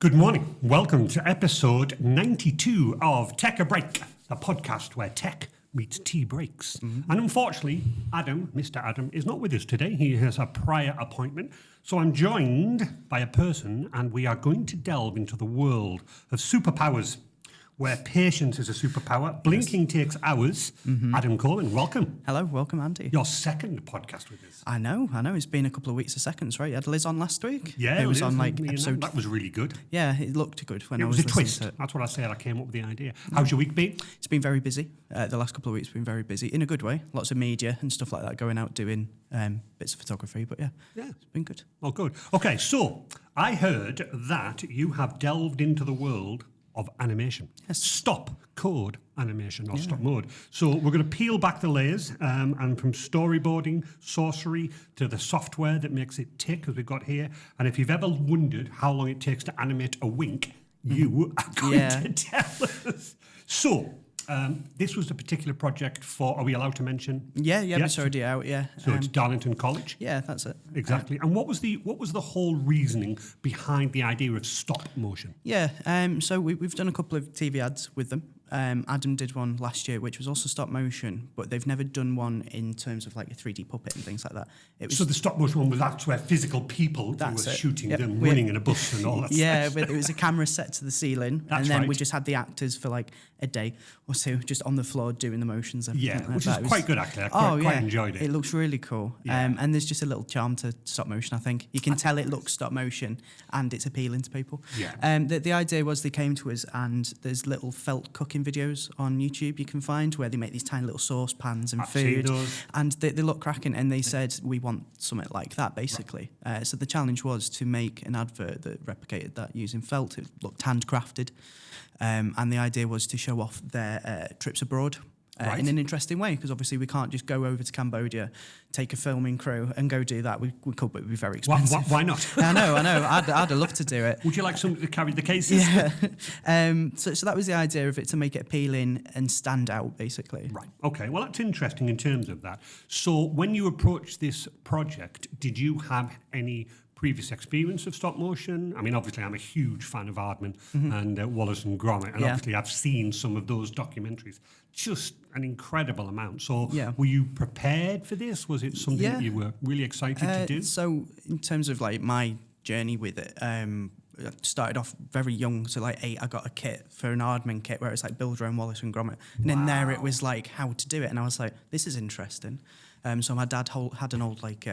Good morning. Welcome to episode 92 of Tech a Break, a podcast where tech meets tea breaks. And unfortunately, Mr. Adam, is not with us today. He has a prior appointment. So I'm joined by a person, and we are going to delve into the world of superpowers, where patience is a superpower. Blinking takes hours. Adam Coleman, welcome. Hello, welcome, Andy. Your second podcast with us. I know. It's been a couple of weeks of seconds, right? You had Liz on last week. Yeah, it was Liz, on like and episode. that was really good. Yeah, it looked good when It I was was a listening twist. to it. That's what I said. I came up with the idea. How's your week been? It's been very busy. The last couple of weeks have been very busy in a good way. Lots of media and stuff like that, going out doing bits of photography. But yeah, it's been good. Oh, good. Okay, so I heard that you have delved into the world of animation. Yes. Stop code animation or stop mode. So we're going to peel back the layers and from storyboarding, sorcery, to the software that makes it tick, as we've got here. And if you've ever wondered how long it takes to animate a wink, you are going to tell us. So this was a particular project for, are we allowed to mention? Yeah, it's already out, yeah. So it's Darlington College? Yeah, that's it. Exactly. And what was the whole reasoning behind the idea of stop motion? Yeah, so we've done a couple of TV ads with them. Adam did one last year, which was also stop motion, but they've never done one in terms of like a 3D puppet and things like that. So the stop motion one was actually where physical people who were shooting them, running in a bus and all that stuff. But it was a camera set to the ceiling, and then we just had the actors for like a day or so just on the floor doing the motions. And which is quite good actually. I quite enjoyed it. It looks really cool. Yeah. And there's just a little charm to stop motion, I think. You can tell it looks stop motion and it's appealing to people. Yeah. The idea was they came to us, and there's little felt cooking videos on YouTube you can find where they make these tiny little saucepans and food. And they look cracking, and they said, we want something like that, basically. Right. So the challenge was to make an advert that replicated that using felt. It looked handcrafted. And the idea was to show off their trips abroad. In an interesting way, because obviously we can't just go over to Cambodia, take a filming crew and go do that. We could, but it would be very expensive. Why not? I know. I'd love to do it. Would you like somebody to carry the cases? Yeah. So that was the idea of it, to make it appealing and stand out, basically. Right. Okay. Well, that's interesting in terms of that. So when you approached this project, did you have any previous experience of stop motion? I mean, obviously, I'm a huge fan of Aardman and Wallace and Gromit, and obviously, I've seen some of those documentaries. Just an incredible amount. So, were you prepared for this? Was it something that you were really excited to do? So, in terms of like my journey with it, I started off very young, so like 8, I got a kit for an Aardman kit where it's like build your own Wallace and Gromit, and in there it was like how to do it, and I was like, this is interesting. So my dad had an old like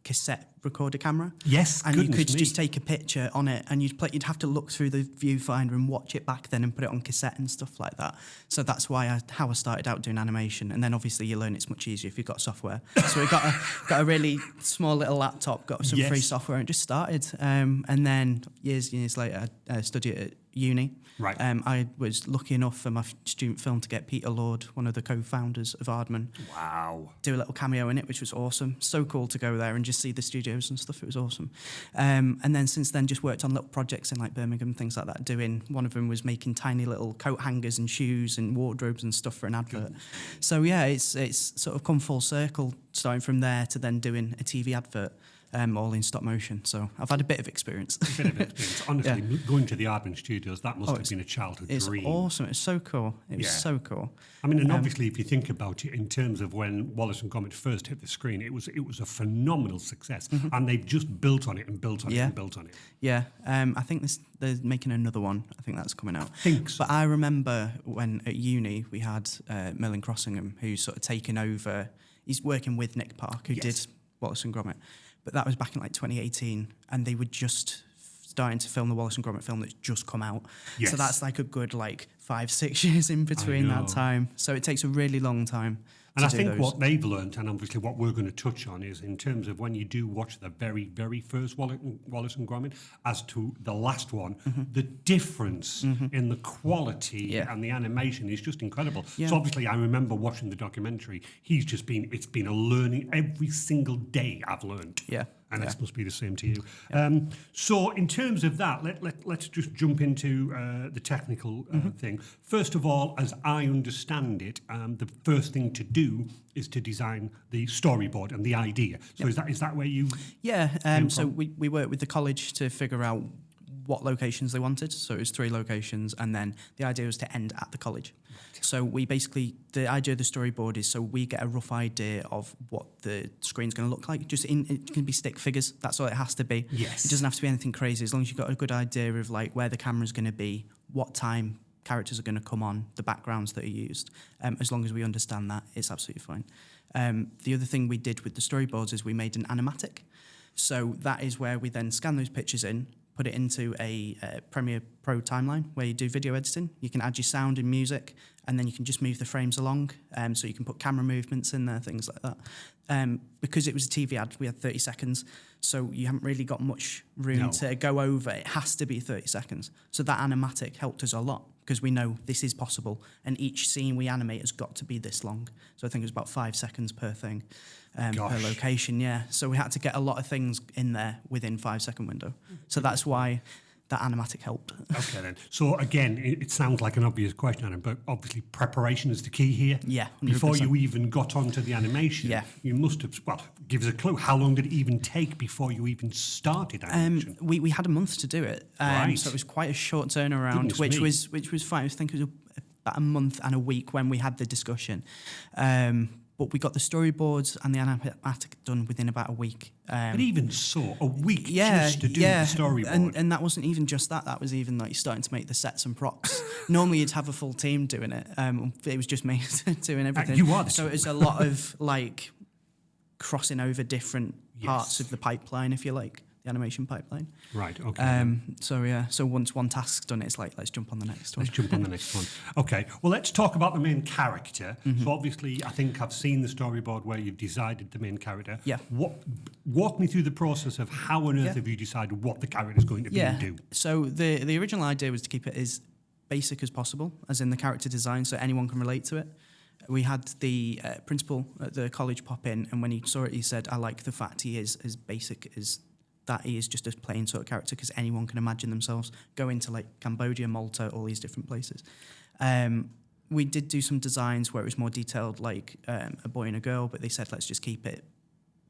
cassette recorder camera. Yes, and you could just take a picture on it, and you'd have to look through the viewfinder and watch it back then and put it on cassette and stuff like that. So that's how I started out doing animation. And then obviously you learn it's much easier if you've got software. So we got a really small little laptop, got some free software, and just started. And then years later, I studied at uni. Right. I was lucky enough for my student film to get Peter Lord, one of the co-founders of Aardman. Wow. Do a little cameo in it, which was awesome. So cool to go there and just see the studios and stuff. It was awesome. And then since then, just worked on little projects in like Birmingham, things like that. One of them was making tiny little coat hangers and shoes and wardrobes and stuff for an advert. So yeah, it's sort of come full circle, starting from there to then doing a TV advert. All in stop motion, so I've had a bit of experience. Honestly, going to the Aardman Studios, that must have been a childhood dream. It's awesome. It's so cool. It was so cool. I mean, and obviously, if you think about it in terms of when Wallace and Gromit first hit the screen, it was a phenomenal success, and they've just built on it and built on it and built on it. Yeah, I think they're making another one. I think that's coming out. I think so. But I remember when at uni we had Merlin Crossingham, who's sort of taken over. He's working with Nick Park, who did Wallace and Gromit. But that was back in like 2018, and they were just starting to film the Wallace and Gromit film that's just come out. Yes. So that's like a good 5-6 years in between that time. So it takes a really long time. And I think what they've learned, and obviously what we're going to touch on, is in terms of when you do watch the very, very first Wallace and Gromit as to the last one, the difference in the quality and the animation is just incredible. So obviously I remember watching the documentary. It's been a learning every single day I've learned. Yeah. And this must be the same to you. So in terms of that, let's just jump into the technical thing. First of all, as I understand it, the first thing to do is to design the storyboard and the idea. So is that where you? Yeah. So we work with the college to figure out what locations they wanted. So it was 3 locations, and then the idea was to end at the college. Right. So we basically, the idea of the storyboard is so we get a rough idea of what the screen's going to look like. It can be stick figures. That's all it has to be. Yes. It doesn't have to be anything crazy, as long as you've got a good idea of like where the camera's going to be, what time characters are going to come on, the backgrounds that are used. As long as we understand that, it's absolutely fine. The other thing we did with the storyboards is we made an animatic. So that is where we then scan those pictures in, put it into a Premiere Pro timeline where you do video editing. You can add your sound and music, and then you can just move the frames along. So you can put camera movements in there, things like that. Because it was a TV ad, we had 30 seconds. So you haven't really got much room to go over. It has to be 30 seconds. So that animatic helped us a lot because we know this is possible. And each scene we animate has got to be this long. So I think it was about 5 seconds per thing. Per location, yeah. So we had to get a lot of things in there within 5-second window. So that's why that animatic helped. Okay, then. So again, it sounds like an obvious question, Adam, but obviously preparation is the key here. Yeah, 100%. Before you even got onto the animation, you must have, well, give us a clue. How long did it even take before you even started animation? We had a month to do it. Right. So it was quite a short turnaround, which was fine. I think it was about a month and a week when we had the discussion. But we got the storyboards and the animatic done within about a week. But even so, a week just to do the storyboard. And that wasn't even just that. That was even like starting to make the sets and props. Normally you'd have a full team doing it. It was just me doing everything. You are so it was a lot of like crossing over different parts of the pipeline, if you like. The animation pipeline. Right, okay. So once one task's done, it's like, let's jump on the next one. Let's jump on the next one. Okay, well, let's talk about the main character. Mm-hmm. So obviously, I think I've seen the storyboard where you've decided the main character. Yeah. Walk me through the process of how on earth have you decided what the character is going to be and do? So the original idea was to keep it as basic as possible, as in the character design, so anyone can relate to it. We had the principal at the college pop in, and when he saw it, he said, I like the fact he is as basic as that he is just a plain sort of character, because anyone can imagine themselves go into like Cambodia, Malta, all these different places. We did do some designs where it was more detailed, like a boy and a girl, but they said, let's just keep it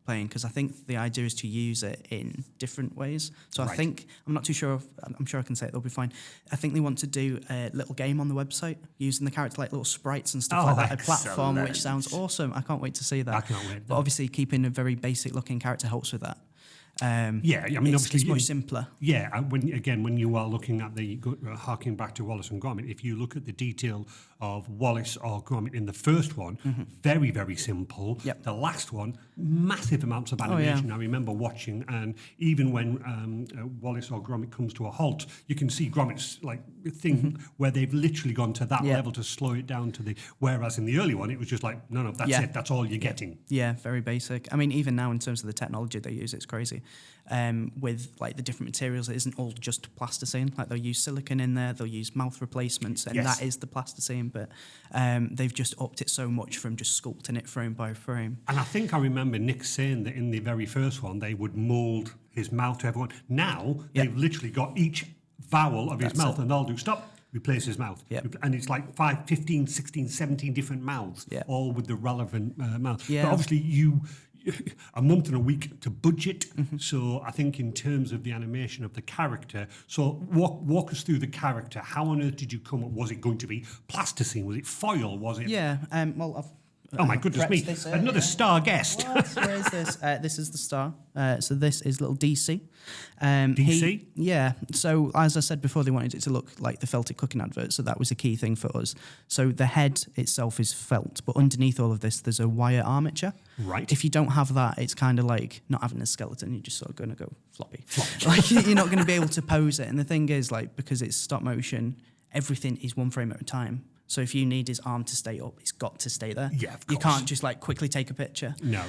plain, because I think the idea is to use it in different ways. So I think, I'm not too sure, I'm sure I can say it, they'll be fine. I think they want to do a little game on the website using the character like little sprites and stuff like that, a platform, which sounds awesome. I can't wait to see that. I can't wait. But obviously keeping a very basic looking character helps with that. I mean, obviously, it's much simpler. Yeah, when you are looking at harking back to Wallace and Gromit, if you look at the detail of Wallace or Gromit in the first one, very, very simple. Yep. The last one, massive amounts of animation. I remember watching, and even when Wallace or Gromit comes to a halt, you can see Gromit's like thing where they've literally gone to that level to slow it down to the. Whereas in the early one, it was just like, no, that's it. That's all you're getting. Yeah, very basic. I mean, even now in terms of the technology they use, it's crazy. With like the different materials, it isn't all just plasticine. Like they'll use silicone in there, they'll use mouth replacements, and that is the plasticine. But they've just upped it so much from just sculpting it frame by frame. And I think I remember Nick saying that in the very first one they would mould his mouth to everyone. Now they've literally got each vowel of his mouth, and they'll do stop. Replace his mouth. And it's like 5, 15, 16, 17 different mouths, all with the relevant mouth. But obviously a month and a week to budget. So I think in terms of the animation of the character, so walk us through the character. How on earth did you come up? Was it going to be plasticine? Was it foil? Was it? Yeah, well, I've oh my goodness me! Another star guest. Where is this? This is the star. So this is little DC. DC? Yeah. So as I said before, they wanted it to look like the felted cooking advert. So that was a key thing for us. So the head itself is felt, but underneath all of this, there's a wire armature. Right. If you don't have that, it's kind of like not having a skeleton. You're just sort of going to go floppy. Like you're not going to be able to pose it. And the thing is, like, because it's stop motion, everything is one frame at a time. So if you need his arm to stay up, it's got to stay there. Yeah, of course. You can't just like quickly take a picture. No.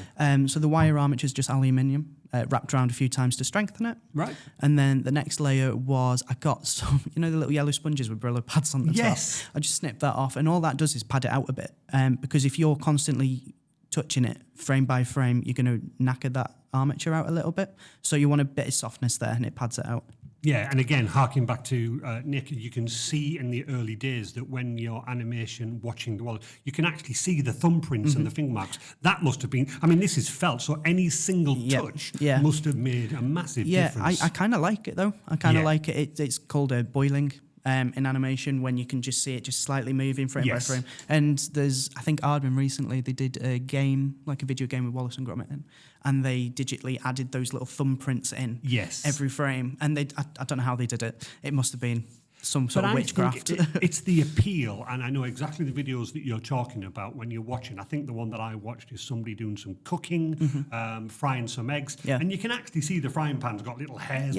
So the wire armature is just aluminium, wrapped around a few times to strengthen it. Right. And then the next layer was, I got some, the little yellow sponges with Brillo pads on the top. I just snipped that off, and all that does is pad it out a bit. Because if you're constantly touching it frame by frame, you're going to knacker that armature out a little bit. So you want a bit of softness there, and it pads it out. Yeah, and again, harking back to Nick, you can see in the early days that when your animation watching the wall, you can actually see the thumbprints and the finger marks. That must have been, I mean, this is felt, so any single touch must have made a massive difference. I kind of like it, though. I kind of like it. It's called a boiling. In animation, when you can just see it just slightly moving frame by frame. And there's, I think Aardman recently, they did a game, like a video game with Wallace and Gromit in, and they digitally added those little thumbprints in every frame. And I don't know how they did it. It must have been some sort of witchcraft. It's the appeal, and I know exactly the videos that you're talking about when you're watching. I think the one that I watched is somebody doing some cooking, frying some eggs, and you can actually see the frying pan's got little hairs.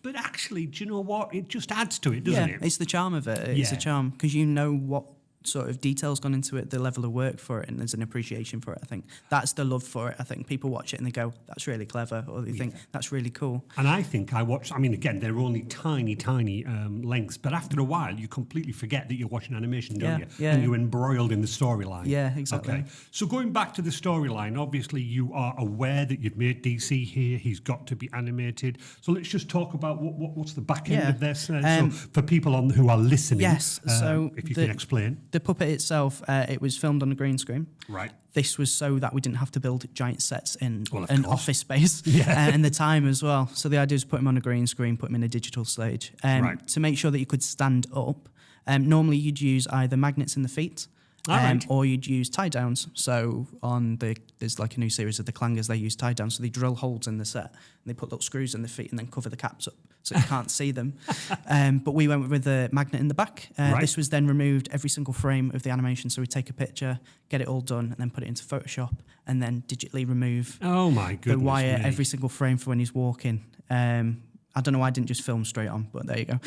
But actually, do you know what? It just adds to it, doesn't it? It's the charm of it. It's a charm, because you know what sort of detail's gone into it, the level of work for it, and there's an appreciation for it. I think that's the love for it. I think people watch it and they go, that's really clever, or they think that's really cool. And I think I mean, again, they're only tiny lengths, but after a while you completely forget that you're watching animation, don't you? And you're embroiled in the storyline. Yeah, exactly. Okay, so going back to the storyline, obviously you are aware that you've made DC here, he's got to be animated. So let's just talk about what's the back end of this, so for people who are listening, so if you can explain. The puppet itself, it was filmed on a green screen. Right. This was so that we didn't have to build giant sets in an office space and the time as well. So the idea was put him on a green screen, put him in a digital stage. To make sure that you could stand up, normally you'd use either magnets in the feet, or you'd use tie downs. So there's like a new series of the Clangers, they use tie downs. So they drill holes in the set and they put little screws in the feet and then cover the caps up so you can't see them. But we went with a magnet in the back. This was then removed every single frame of the animation. So we take a picture, get it all done, and then put it into Photoshop and then digitally remove the wire every single frame for when he's walking. I don't know why I didn't just film straight on, but there you go.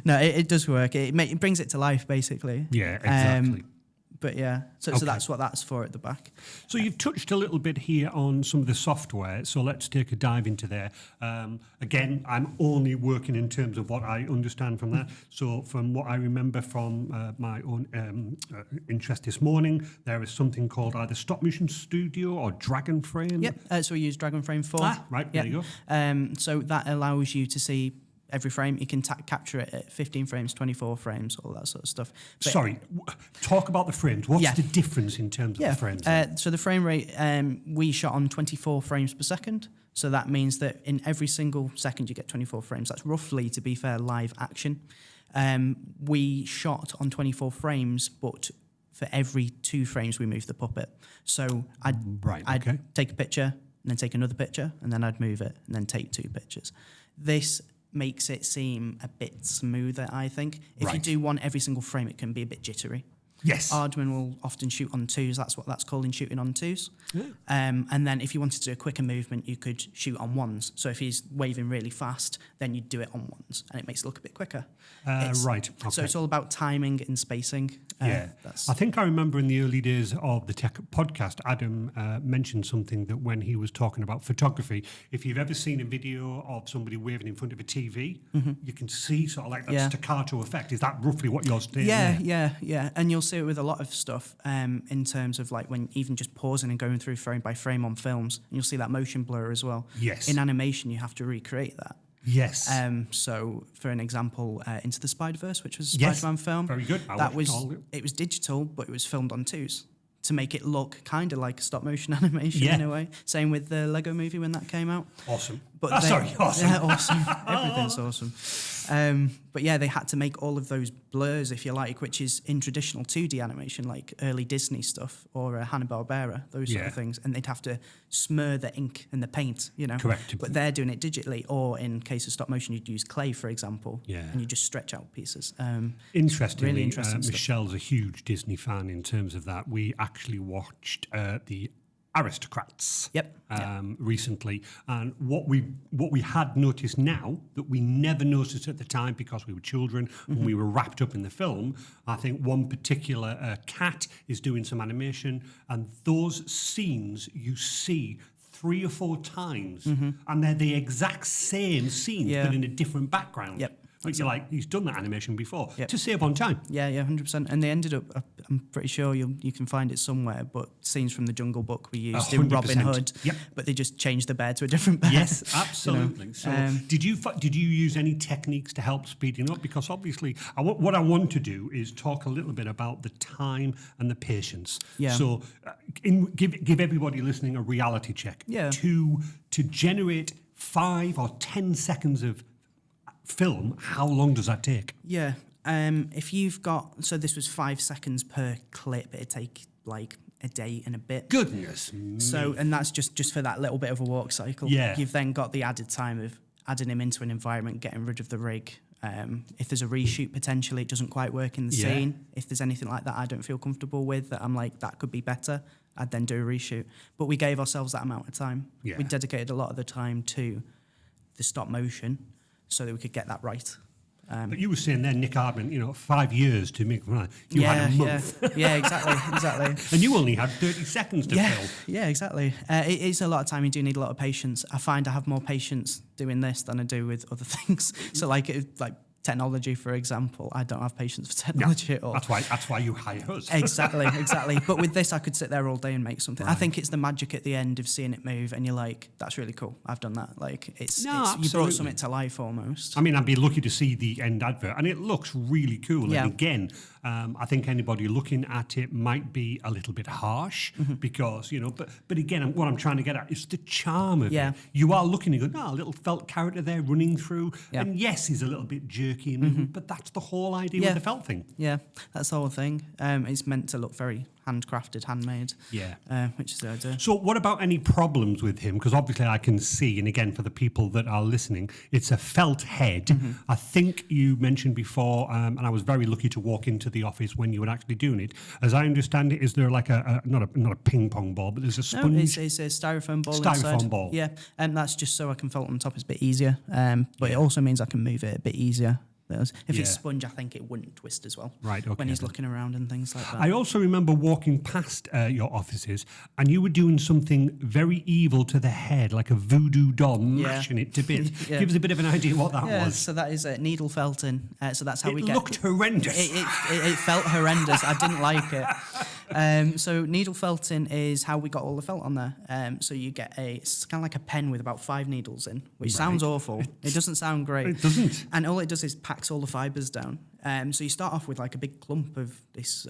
No, it does work. It brings it to life, basically. Yeah, exactly. But yeah, so that's what that's for at the back. So you've touched a little bit here on some of the software, so let's take a dive into there. Again, I'm only working in terms of what I understand from that. So from what I remember from my own interest this morning, there is something called either Stop Motion Studio or Dragon Frame. Yep, so we use Dragon Frame 4. There you go. So that allows you to see every frame. You can capture it at 15 frames, 24 frames, all that sort of stuff. But sorry, talk about the frames. What's the difference in terms of the frames? So the frame rate, we shot on 24 frames per second. So that means that in every single second you get 24 frames. That's roughly, to be fair, live action. We shot on 24 frames, but for every 2 frames we moved the puppet. So I'd take a picture, and then take another picture, and then I'd move it, and then take 2 pictures. This makes it seem a bit smoother, I think. If you do one every single frame, it can be a bit jittery. Yes. Aardman will often shoot on 2s. That's what that's called in shooting on 2s. And then if you wanted to do a quicker movement, you could shoot on 1s. So if he's waving really fast, then you'd do it on 1s, and it makes it look a bit quicker. So it's all about timing and spacing. I think I remember in the early days of the Tech podcast, Adam mentioned something that when he was talking about photography, if you've ever seen a video of somebody waving in front of a TV, you can see sort of like that staccato effect. Is that roughly what you're saying? Yeah. And you'll see it with a lot of stuff in terms of like when even just pausing and going through frame by frame on films, and you'll see that motion blur as well. Yes. In animation, you have to recreate that. Yes. So, for an example, Into the Spider-Verse, which was a Spider-Man film. Very good. It was digital, but it was filmed on 2s to make it look kind of like stop motion animation in a way. Same with the Lego Movie when that came out. Awesome. But awesome. Yeah, awesome. Everything's awesome. But yeah, they had to make all of those blurs, if you like, which is in traditional 2D animation, like early Disney stuff or Hanna-Barbera, those sort of things. And they'd have to smear the ink and the paint, you know. Correct. But they're doing it digitally, or in case of stop motion, you'd use clay, for example, and you just stretch out pieces. Interestingly, really interesting Michelle's a huge Disney fan in terms of that. We actually watched the Aristocrats recently, and what we had noticed now that we never noticed at the time because we were children when we were wrapped up in the film. I think one particular cat is doing some animation, and those scenes you see 3 or 4 times, and they're the exact same scenes but in a different background. Like you're like, he's done that animation before Yep. to save on time. Yeah, 100%. And they ended up, I'm pretty sure you can find it somewhere, but scenes from the Jungle Book we used in 100%. Robin Hood, Yep. but they just changed the bear to a different bear. Yes, absolutely. You know, So, did you use any techniques to help speeding up? Because obviously, what I want to do is talk a little bit about the time and the patience. Yeah. So, give everybody listening a reality check. Yeah. To generate 5 or 10 seconds of film, how long does that take? Yeah. If you've got, so this was 5 seconds per clip, it'd take like a day and a bit. Goodness me. So, and that's just for that little bit of a walk cycle. Yeah. You've then got the added time of adding him into an environment, getting rid of the rig. If there's a reshoot, potentially it doesn't quite work in the Yeah. scene. If there's anything like that I don't feel comfortable with, that I'm like, that could be better, I'd then do a reshoot. But we gave ourselves that amount of time. Yeah. We dedicated a lot of the time to the stop motion so that we could get that right. But you were saying there, Nick Hardman, 5 years to make one. You had a month. Yeah, exactly. And you only had 30 seconds to film. Yeah, exactly. It is a lot of time. You do need a lot of patience. I find I have more patience doing this than I do with other things. So like technology, for example, I don't have patience for technology at all. That's why you hire us. Exactly. But with this, I could sit there all day and make something. Right. I think it's the magic at the end of seeing it move, and you're like, "That's really cool. I've done that." Like you absolutely. brought something to life almost. I mean, I'd be lucky to see the end advert, and it looks really cool. Yeah. And again, I think anybody looking at it might be a little bit harsh because, but again, what I'm trying to get at is the charm of it. You are looking and going, a little felt character there running through. Yeah. And yes, he's a little bit jerky, but that's the whole idea with the felt thing. Yeah, that's the whole thing. It's meant to look very handcrafted, handmade. Yeah. Which is the idea. So what about any problems with him? Because obviously I can see, and again, for the people that are listening, it's a felt head. I think you mentioned before, and I was very lucky to walk into the office when you were actually doing it. As I understand it, is there like not a ping pong ball, but there's a sponge? No, it's a styrofoam ball Styrofoam inside. ball. Yeah, and that's just so I can felt on top. It's a bit easier. But it also means I can move it a bit easier. If it's sponge, I think it wouldn't twist as well. Right, okay. When he's looking around and things like that. I also remember walking past your offices, and you were doing something very evil to the head, like a voodoo doll, mashing it to bits. Yeah. Give us a bit of an idea what that was. So that is needle felting. So that's how we It get. looked horrendous. It felt horrendous. I didn't like it. So needle felting is how we got all the felt on there. So you get it's kind of like a pen with about 5 needles in, which sounds awful. It doesn't sound great. It doesn't. And all it does is packs all the fibres down. So you start off with like a big clump of this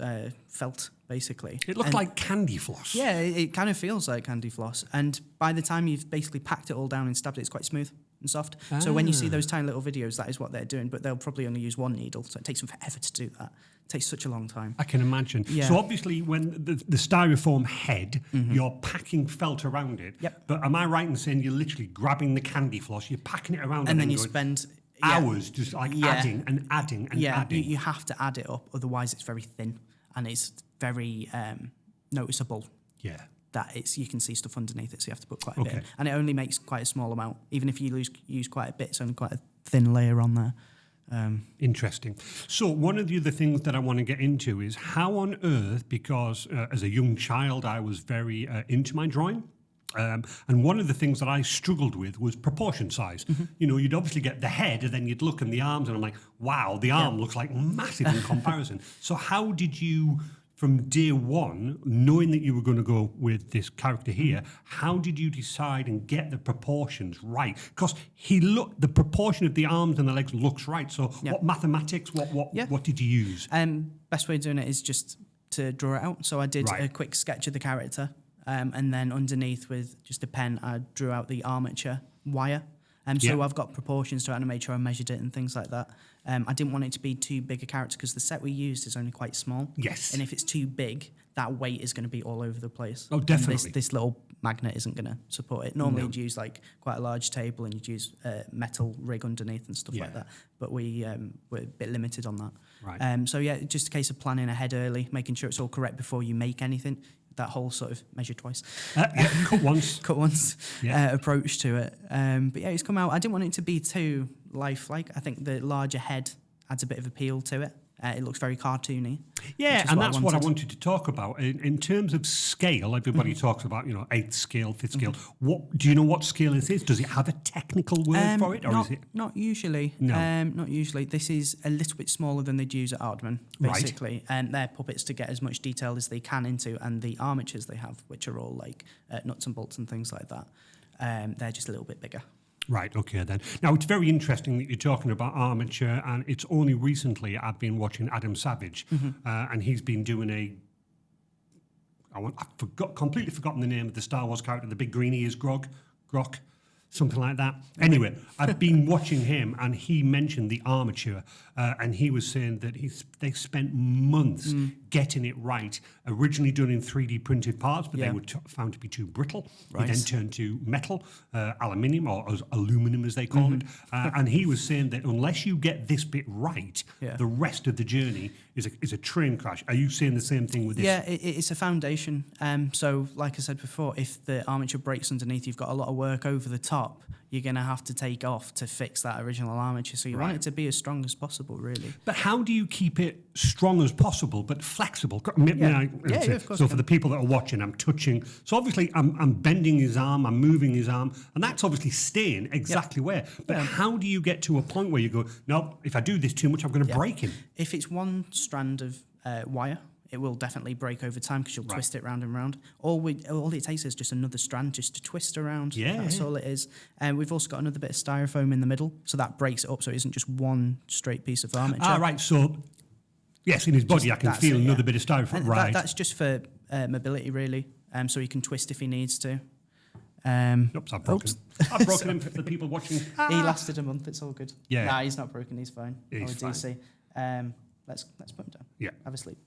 felt, basically. It looked like candy floss. Yeah, it kind of feels like candy floss. And by the time you've basically packed it all down and stabbed it, it's quite smooth and soft. So when you see those tiny little videos, that is what they're doing. But they'll probably only use 1 needle, so it takes them forever to do that. It takes such a long time. I can imagine. Yeah. So obviously when the styrofoam head, you're packing felt around it. Yep. But am I right in saying you're literally grabbing the candy floss, you're packing it around And then you going spend hours just like adding and adding and adding. You have to add it up, otherwise it's very thin and it's very noticeable. Yeah. That you can see stuff underneath it, so you have to put quite a bit in. And it only makes quite a small amount. Even if you use quite a bit, it's only quite a thin layer on there. Interesting. So one of the other things that I want to get into is how on earth, because as a young child I was very into my drawing. And one of the things that I struggled with was proportion size. You'd obviously get the head and then you'd look in the arms and I'm like, wow, the arm looks like massive in comparison. So how did you, from day one, knowing that you were going to go with this character here, how did you decide and get the proportions right? Because the proportion of the arms and the legs looks right. So what mathematics, what did you use? Best way of doing it is just to draw it out. So I did a quick sketch of the character. And then underneath with just a pen, I drew out the armature wire. So I've got proportions to it and I made sure I measured it and things like that. I didn't want it to be too big a character because the set we used is only quite small. Yes. And if it's too big, that weight is going to be all over the place. Oh, definitely. This little magnet isn't going to support it. Normally you'd use like quite a large table and you'd use a metal rig underneath and stuff like that. But we were a bit limited on that. Right. So yeah, just a case of planning ahead early, making sure it's all correct before you make anything. That whole sort of measure twice. Cut once. Cut once approach to it. But yeah, it's come out. I didn't want it to be too lifelike. I think the larger head adds a bit of appeal to it. It looks very cartoony. Yeah, and that's what I wanted to talk about. In terms of scale, everybody talks about, 8th scale, 5th scale. What do you know what scale it is? Does it have a technical word for it? Or is it? Not usually. No. Not usually. This is a little bit smaller than they'd use at Aardman, basically. And they're puppets to get as much detail as they can into, and the armatures they have, which are all like nuts and bolts and things like that, they're just a little bit bigger. Right, okay then. Now, it's very interesting that you're talking about armature, and it's only recently I've been watching Adam Savage, and he's been doing I've completely forgotten the name of the Star Wars character, the big green ears, Grok, something like that. Anyway, I've been watching him, and he mentioned the armature, and he was saying that they spent months getting it right. Originally done in 3D printed parts, but they were found to be too brittle. Right. They then turned to metal, aluminium, or aluminum as they call it. And he was saying that unless you get this bit right, the rest of the journey is a train crash. Are you saying the same thing with this? Yeah, it's a foundation. So, like I said before, if the armature breaks underneath, you've got a lot of work over the top. You're going to have to take off to fix that original armature. So you want it to be as strong as possible, really. But how do you keep it strong as possible, but flexible? Of course. So for the people that are watching, I'm touching. So obviously I'm bending his arm, I'm moving his arm, and that's obviously staying exactly where. But how do you get to a point where you go, no, if I do this too much, I'm going to break him? If it's one strand of wire, it will definitely break over time because you'll twist it round and round. All it takes is just another strand just to twist around. That's all it is. And we've also got another bit of styrofoam in the middle, so that breaks it up so it isn't just one straight piece of armature. Right. So, yes, in his body I can feel another bit of styrofoam. Right. That's just for mobility, really, so he can twist if he needs to. Oops, I've broken him. I've broken him for the people watching. He lasted a month, it's all good. Yeah. Nah, he's not broken, he's fine. He's fine. DC. Let's put him down. Yeah. Have a sleep.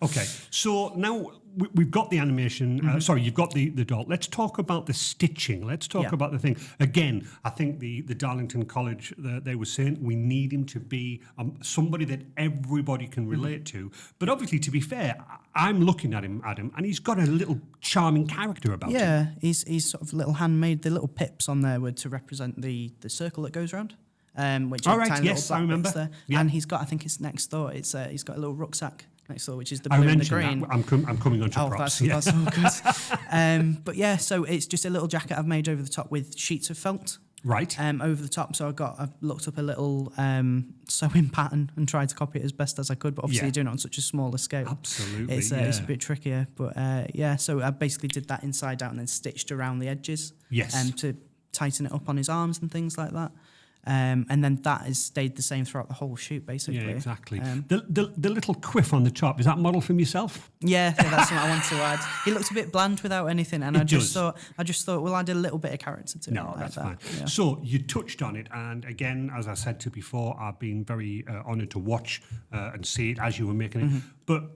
Okay. So now we've got the animation. Sorry, you've got the doll. Let's talk about the stitching. Let's talk about the thing. Again, I think the Darlington College, they were saying we need him to be somebody that everybody can relate to. But obviously, to be fair, I'm looking at him, Adam, and he's got a little charming character about him. Yeah, he's sort of little handmade. The little pips on there were to represent the circle that goes around. Which is tiny little black bits there. Yeah. And he's got, I think it's next door, he's got a little rucksack next door, which is the blue and the green. That. I'm coming on to props. That's all good. But yeah, so it's just a little jacket I've made over the top with sheets of felt. Right. Over the top. So I've looked up a little sewing pattern and tried to copy it as best as I could, but obviously you're doing it on such a smaller scale. Absolutely. It's a bit trickier. But so I basically did that inside out and then stitched around the edges. Yes. To tighten it up on his arms and things like that. And then that has stayed the same throughout the whole shoot, basically. Yeah, exactly. The little quiff on the top, is that model from yourself? Yeah, that's what I want to add. He looks a bit bland without anything, and I just thought we'll add a little bit of character to it. No, that's fine. Yeah. So you touched on it, and again, as I said to before, I've been very honoured to watch and see it as you were making it. But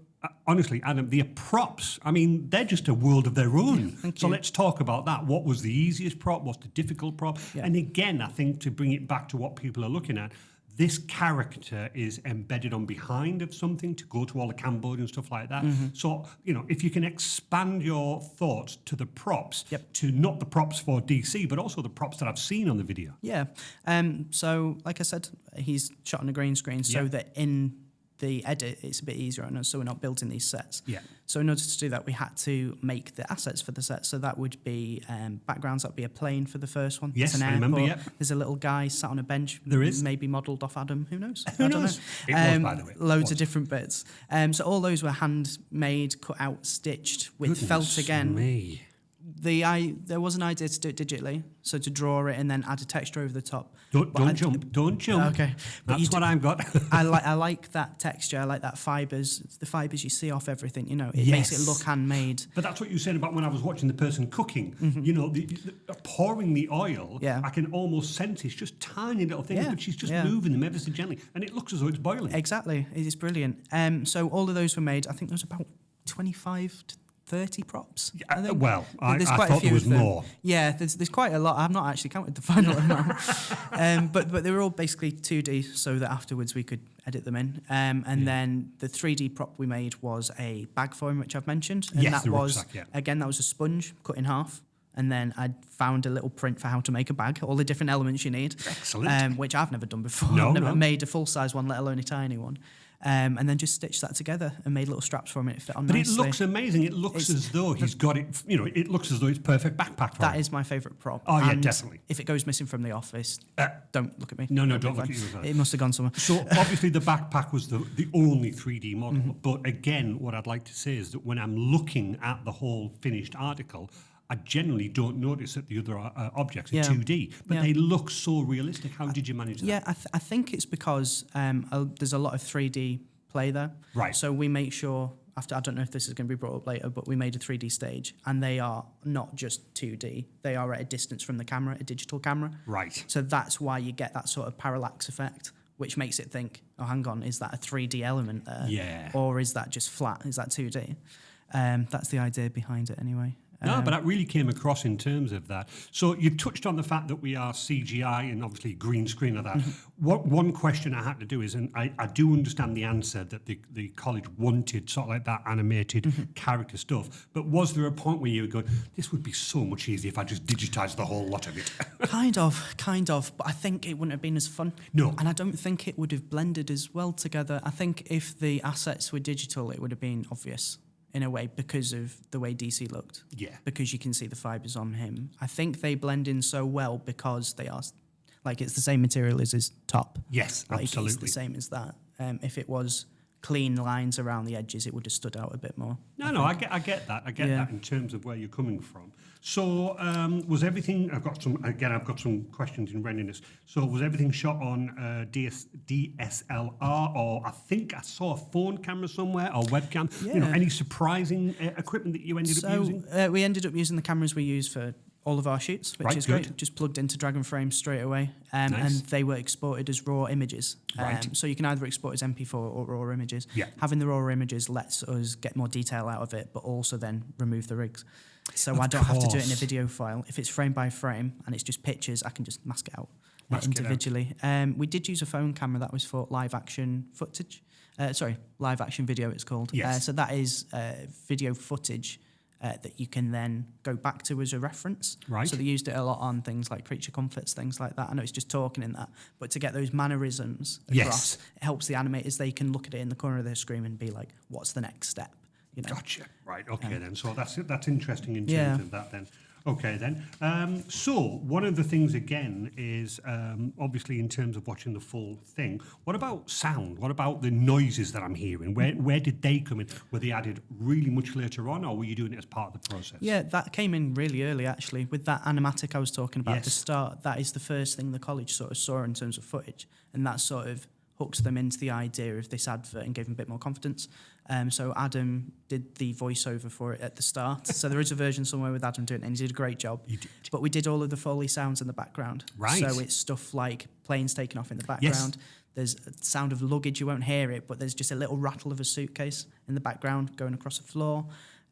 honestly, Adam, the props, I mean, they're just a world of their own. So let's talk about that. What was the easiest prop? What's the difficult prop? Yeah. And again, I think to bring it back to what people are looking at, this character is embedded on behind of something to go to all the Cambodia and stuff like that. So, if you can expand your thoughts to the props, to not the props for DC, but also the props that I've seen on the video. Yeah. So, like I said, he's shot on a green screen so that in the edit, it's a bit easier on us, so we're not building these sets. Yeah. So in order to do that, we had to make the assets for the set. So that would be backgrounds. That would be a plane for the first one. Yes, it's an I remember. Yep. There's a little guy sat on a bench. There is. Maybe modelled off Adam. Who knows? Who knows? It was, by the way. Loads of different bits. So all those were handmade, cut out, stitched with felt again. Me. There was an idea to do it digitally, so to draw it and then add a texture over the top. Don't jump. Okay, that's what I've got. I like that texture. I like that fibres. The fibres you see off everything. It makes it look handmade. But that's what you said about when I was watching the person cooking. The pouring the oil. Yeah. I can almost sense it's just tiny little things, but she's just moving them ever so gently, and it looks as though it's boiling. Exactly, it's brilliant. So all of those were made. I think there was about 25 to 30 props. I think. Well, I thought there was more. Yeah, there's quite a lot. I've not actually counted the final amount. But they were all basically 2D so that afterwards we could edit them in. And then the 3D prop we made was a bag for him, which I've mentioned. And that was, rucksack, again, that was a sponge cut in half. And then I found a little print for how to make a bag, all the different elements you need. Excellent. Which I've never done before. I've never made a full-size one, let alone a tiny one. and then just stitched that together and made little straps for him. It fit on But nicely. it looks amazing. It looks as though he's got it, it looks as though it's perfect backpack for him. That is my favourite prop. Oh, yeah, And definitely. if it goes missing from the office, don't look at me. No, It'll be don't look fine. at you as well. It must have gone somewhere. So obviously the backpack was the only 3D model. But again, what I'd like to say is that when I'm looking at the whole finished article, I generally don't notice that the other objects are 2D, but they look so realistic. How did you manage that? Yeah, I think it's because there's a lot of 3D play there. Right. So we make sure, I don't know if this is going to be brought up later, but we made a 3D stage, and they are not just 2D. They are at a distance from the camera, a digital camera. Right. So that's why you get that sort of parallax effect, which makes it think, oh, hang on, is that a 3D element there? Yeah. Or is that just flat? Is that 2D? That's the idea behind it anyway. No, but that really came across in terms of that. So you touched on the fact that we are CGI and obviously green screen of that. One question I had to do is, and I do understand the answer, that the college wanted sort of like that animated character stuff, but was there a point where you were going, this would be so much easier if I just digitised the whole lot of it? Kind of, but I think it wouldn't have been as fun. No. And I don't think it would have blended as well together. I think if the assets were digital, it would have been obvious in a way because of the way DC looked. Yeah. Because you can see the fibres on him. I think they blend in so well because they are, like, it's the same material as his top. Yes, like, absolutely. It's the same as that. If it was clean lines around the edges, it would have stood out a bit more. I get that. I get that in terms of where you're coming from. So was everything? I've got some questions in readiness. So was everything shot on DSLR, or I think I saw a phone camera somewhere, or webcam? Yeah. Any surprising equipment that you ended up using? We ended up using the cameras we use for all of our shoots, which is good. great. Just plugged into Dragon Frame straight away, Nice. and they were exported as raw images. Right. So you can either export as MP4 or raw images. Yeah. Having the raw images lets us get more detail out of it, but also then remove the rigs. So I don't have to do it in a video file. If it's frame by frame and it's just pictures, I can just mask it out individually. We did use a phone camera that was for live action footage. Live action video it's called. Yes. So that is video footage that you can then go back to as a reference. Right. So they used it a lot on things like Creature Comforts, things like that. I know it's just talking in that, but to get those mannerisms across, it helps the animators. They can look at it in the corner of their screen and be like, what's the next step? You know? Gotcha. Right. Okay. Then. So that's interesting in terms of that. Then. Okay. Then. So one of the things again is obviously in terms of watching the full thing. What about sound? What about the noises that I'm hearing? Where did they come in? Were they added really much later on, or were you doing it as part of the process? Yeah, that came in really early actually. With that animatic I was talking about at the Yes. start, that is the first thing the college sort of saw in terms of footage, and that sort of hooks them into the idea of this advert and gave them a bit more confidence. So Adam did the voiceover for it at the start. So there is a version somewhere with Adam doing it, and he did a great job. He did. But we did all of the Foley sounds in the background. Right. So it's stuff like planes taking off in the background. There's a sound of luggage, you won't hear it, but there's just a little rattle of a suitcase in the background going across the floor.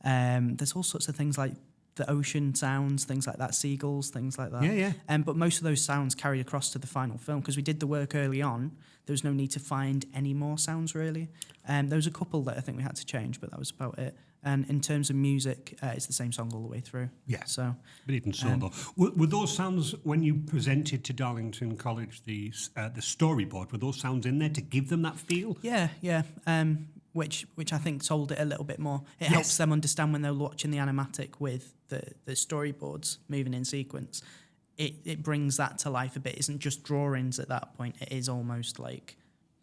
There's all sorts of things like the ocean sounds, things like that, seagulls, things like that. Yeah. But most of those sounds carry across to the final film because we did the work early on. There was no need to find any more sounds really. There was a couple that I think we had to change, but that was about it. And in terms of music, it's the same song all the way through. Yeah. So, but even so, though, were those sounds when you presented to Darlington College the storyboard? Were those sounds in there to give them that feel? Yeah. Which I think sold it a little bit more. It helps them understand when they're watching the animatic with the storyboards moving in sequence. It brings that to life a bit. It isn't just drawings at that point. It is almost like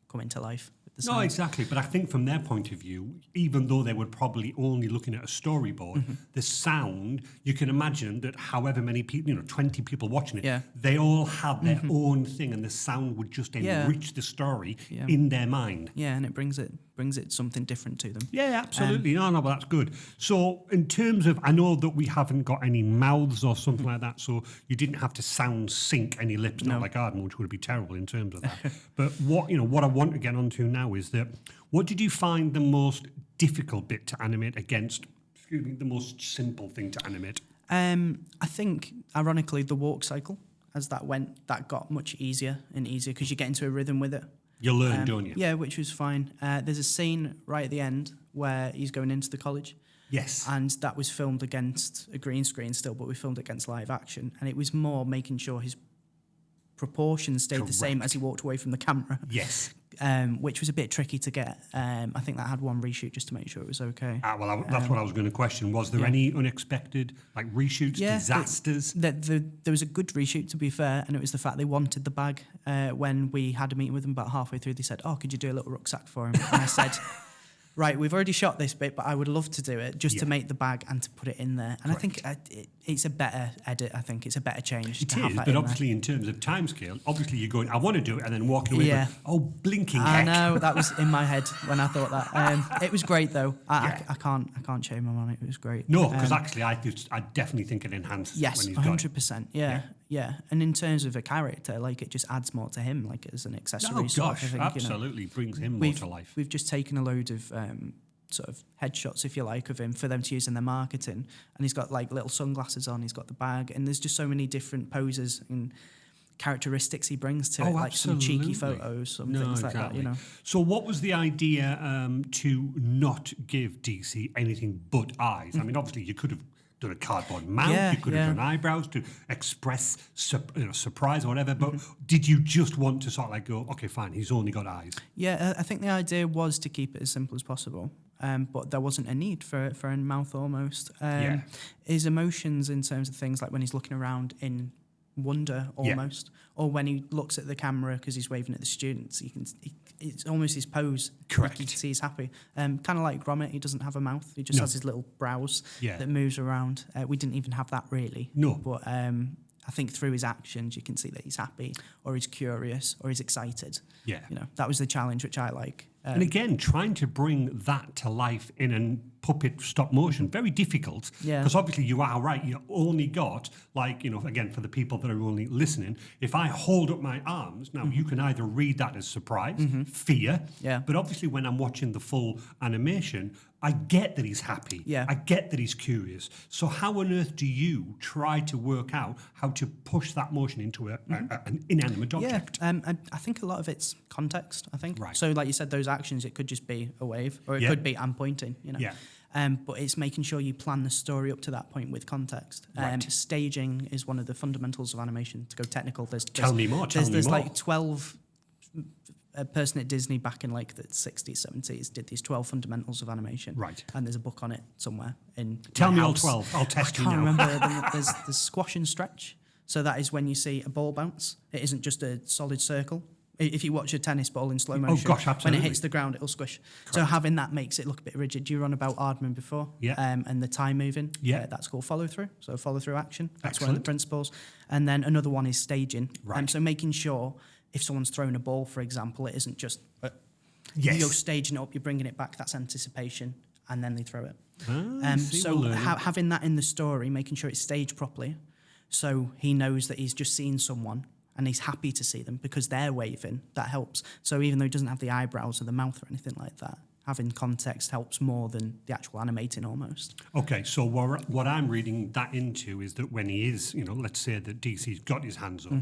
coming to life. No, exactly. But I think from their point of view, even though they were probably only looking at a storyboard, the sound, you can imagine that however many people, 20 people watching it, they all had their own thing, and the sound would just enrich the story in their mind. Yeah, and it brings it something different to them. Yeah, absolutely. No, but that's good. So in terms of, I know that we haven't got any mouths or something like that, so you didn't have to sound sync any lips, not like Arden, which would be terrible in terms of that. But what I want to get onto now is that, what did you find the most difficult bit to animate against, the most simple thing to animate? I think, ironically, the walk cycle, as that got much easier and easier because you get into a rhythm with it. You learn, don't you? Yeah, which was fine. There's a scene right at the end where he's going into the college. Yes. And that was filmed against a green screen still, but we filmed against live action. And it was more making sure his proportions stayed the same as he walked away from the camera. Yes. which was a bit tricky to get. I think that had one reshoot just to make sure it was okay. That's what I was going to question. Was there any unexpected reshoots, disasters? There was a good reshoot, to be fair, and it was the fact they wanted the bag. When we had a meeting with them about halfway through, they said, "Oh, could you do a little rucksack for him?" And I said, "Right, we've already shot this bit, but I would love to do it just to make the bag and to put it in there." And Correct. I think it's a better edit. I think it's a better change. It to have is, that but in obviously in terms of timescale, obviously you're going, I want to do it, and then walking away Yeah. with, oh, blinking I heck. know, that was in my head when I thought that. It was great though. I can't shame him on it. It was great. No, because actually I definitely think it enhances Yes, when he's got it. 100%. Yeah. And in terms of a character, it just adds more to him, as an accessory. Oh sort of, gosh, I think, absolutely brings him more to life. We've just taken a load of sort of headshots, if you like, of him for them to use in their marketing. And he's got little sunglasses on, he's got the bag, and there's just so many different poses and characteristics he brings to it, some cheeky photos, some things like that, So what was the idea to not give DC anything but eyes? I mean, obviously you could have done a cardboard mouth, you could have done eyebrows to express surprise or whatever, but did you just want to sort of go, okay, fine, he's only got eyes? Yeah, I think the idea was to keep it as simple as possible. But there wasn't a need for a mouth almost. His emotions in terms of things like when he's looking around in wonder almost, or when he looks at the camera because he's waving at the students, it's almost his pose. Correct. You can see he's happy. Kind of like Gromit, he doesn't have a mouth. He just has his little brows that moves around. We didn't even have that really. No. But I think through his actions you can see that he's happy or he's curious or he's excited. Yeah. That was the challenge, which I like. And again, trying to bring that to life in a puppet stop motion, very difficult. Yeah. Because obviously you are right, you only got, again, for the people that are only listening, if I hold up my arms, now you can either read that as surprise, fear, but obviously when I'm watching the full animation, I get that he's happy. Yeah. I get that he's curious. So how on earth do you try to work out how to push that motion into an inanimate object? Yeah, I think a lot of it's context, I think. Right. So like you said, those actions, it could just be a wave or it could be I'm pointing, Yeah. But it's making sure you plan the story up to that point with context. Right. Staging is one of the fundamentals of animation. To go technical, Tell me more. There's like 12... A person at Disney back in the 60s, 70s did these 12 fundamentals of animation. Right. And there's a book on it somewhere in Tell my me house. all 12. I'll test you now. I can't remember them. There's squash and stretch. So that is when you see a ball bounce. It isn't just a solid circle. If you watch a tennis ball in slow motion, gosh, absolutely. when it hits the ground, it'll squish. Correct. So having that makes it look a bit rigid. You were on about Aardman before, and the time moving. Yeah. That's called follow through. So follow through action. That's Excellent. one of the principles. And then another one is staging. Right. So making sure if someone's thrown a ball, for example, it isn't just Yes. you're staging it up, you're bringing it back. That's anticipation, and then they throw it. See, So we're learning. having that in the story, making sure it's staged properly, so he knows that he's just seen someone and he's happy to see them because they're waving. That helps. So even though he doesn't have the eyebrows or the mouth or anything like that, having context helps more than the actual animating almost. Okay, so what I'm reading that into is that when he is, let's say that DC's got his hands up,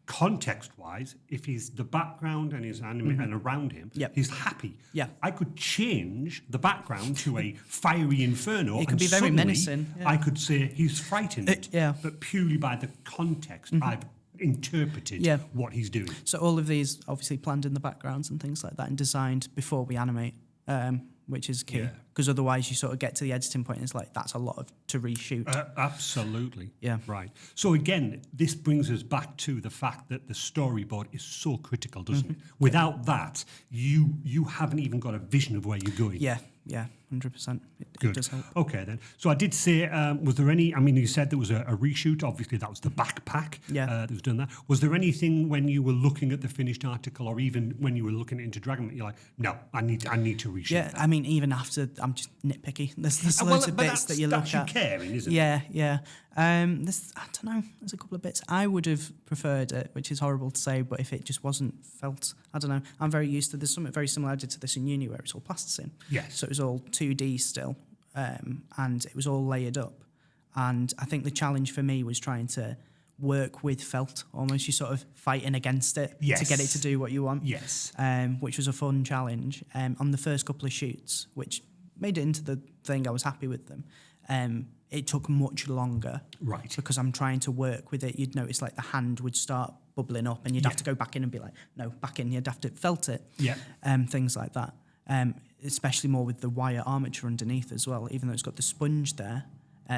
context-wise, if he's the background and he's and around him, he's happy. Yeah. I could change the background to a fiery inferno. It could and be very suddenly menacing, yeah. I could say he's frightened, yeah. but purely by the context I've interpreted what he's doing. So all of these obviously planned in the backgrounds and things like that and designed before we animate, which is key. Because otherwise you sort of get to the editing point and it's like, that's a lot to reshoot. Absolutely. Yeah. Right. So again, this brings us back to the fact that the storyboard is so critical, doesn't it? Without that, you haven't even got a vision of where you're going. Yeah, 100%. Good. It does help. Okay, then. So I did say, was there any, you said there was a reshoot. Obviously, that was the backpack that was done that. Was there anything when you were looking at the finished article or even when you were looking into Dragon that you're like, no, I need to reshoot that? Yeah, even after, I'm just nitpicky. There's loads of bits that you look that's at. you caring, isn't it? Yeah. I don't know. There's a couple of bits. I would have preferred it, which is horrible to say, but if it just wasn't felt, I don't know. I'm very used to, there's something very similar I did to this in uni where it's all plasticine. Yes. So it was all 2D still, and it was all layered up. And I think the challenge for me was trying to work with felt, almost you sort of fighting against it to get it to do what you want. Yes. Which was a fun challenge. On the first couple of shoots, which made it into the thing, I was happy with them. It took much longer. Right. Because I'm trying to work with it. You'd notice like the hand would start bubbling up, and you'd have to go back in and be like, no, back in. You'd have to felt it. Yeah. Things like that. Especially more with the wire armature underneath as well. Even though it's got the sponge there,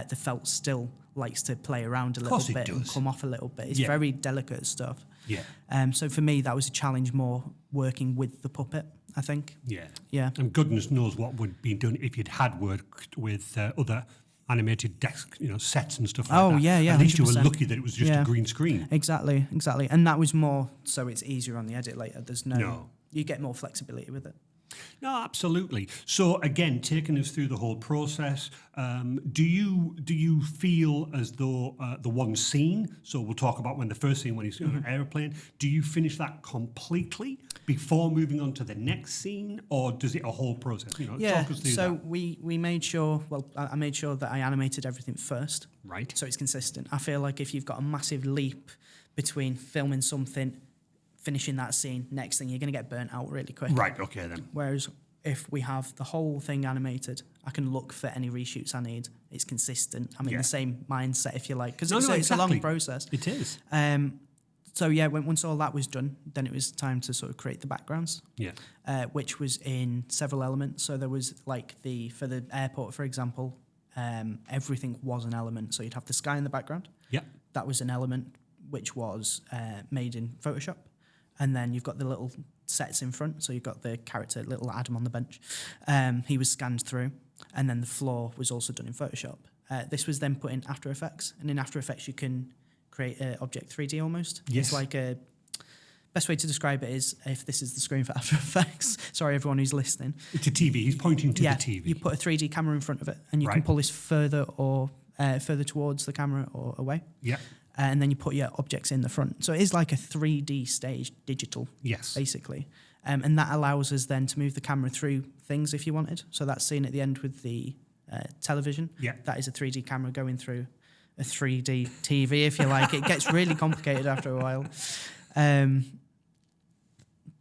the felt still likes to play around a little bit and come off a little bit. It's very delicate stuff. Yeah. So for me, that was a challenge more working with the puppet, I think. Yeah. Yeah. And goodness knows what would be done if you'd had worked with other animated desk, sets and stuff like that. Oh, yeah. At least 100%. you were lucky that it was just a green screen. Exactly. And that was more so it's easier on the edit later. There's no. You get more flexibility with it. No, absolutely. So again, taking us through the whole process, do you feel as though the one scene? So we'll talk about when the first scene when he's on an airplane. Do you finish that completely before moving on to the next scene, or does it a whole process? Talk us through so that. we made sure. Well, I made sure that I animated everything first, Right. so it's consistent. I feel like if you've got a massive leap between filming something, finishing that scene, next thing, you're going to get burnt out really quick. Right. Okay then. Whereas if we have the whole thing animated, I can look for any reshoots I need. It's consistent. I'm in the same mindset, if you like, because it's a long process. It is. So yeah, once all that was done, then it was time to sort of create the backgrounds. Yeah. Which was in several elements. So there was like for the airport, for example, everything was an element. So you'd have the sky in the background. Yeah. That was an element which was made in Photoshop. And then you've got the little sets in front. So you've got the character, little Adam on the bench. He was scanned through. And then the floor was also done in Photoshop. This was then put in After Effects. And in After Effects, you can create an object 3D almost. Yes. It's like best way to describe it is, if this is the screen for After Effects, sorry everyone who's listening. It's a TV. He's pointing to the TV. You put a 3D camera in front of it, and you can pull this further or further towards the camera or away. Yeah. And then you put your objects in the front. So it is like a 3D stage, digital, basically. And that allows us then to move the camera through things if you wanted. So that scene at the end with the television, that is a 3D camera going through a 3D TV, if you like. It gets really complicated after a while.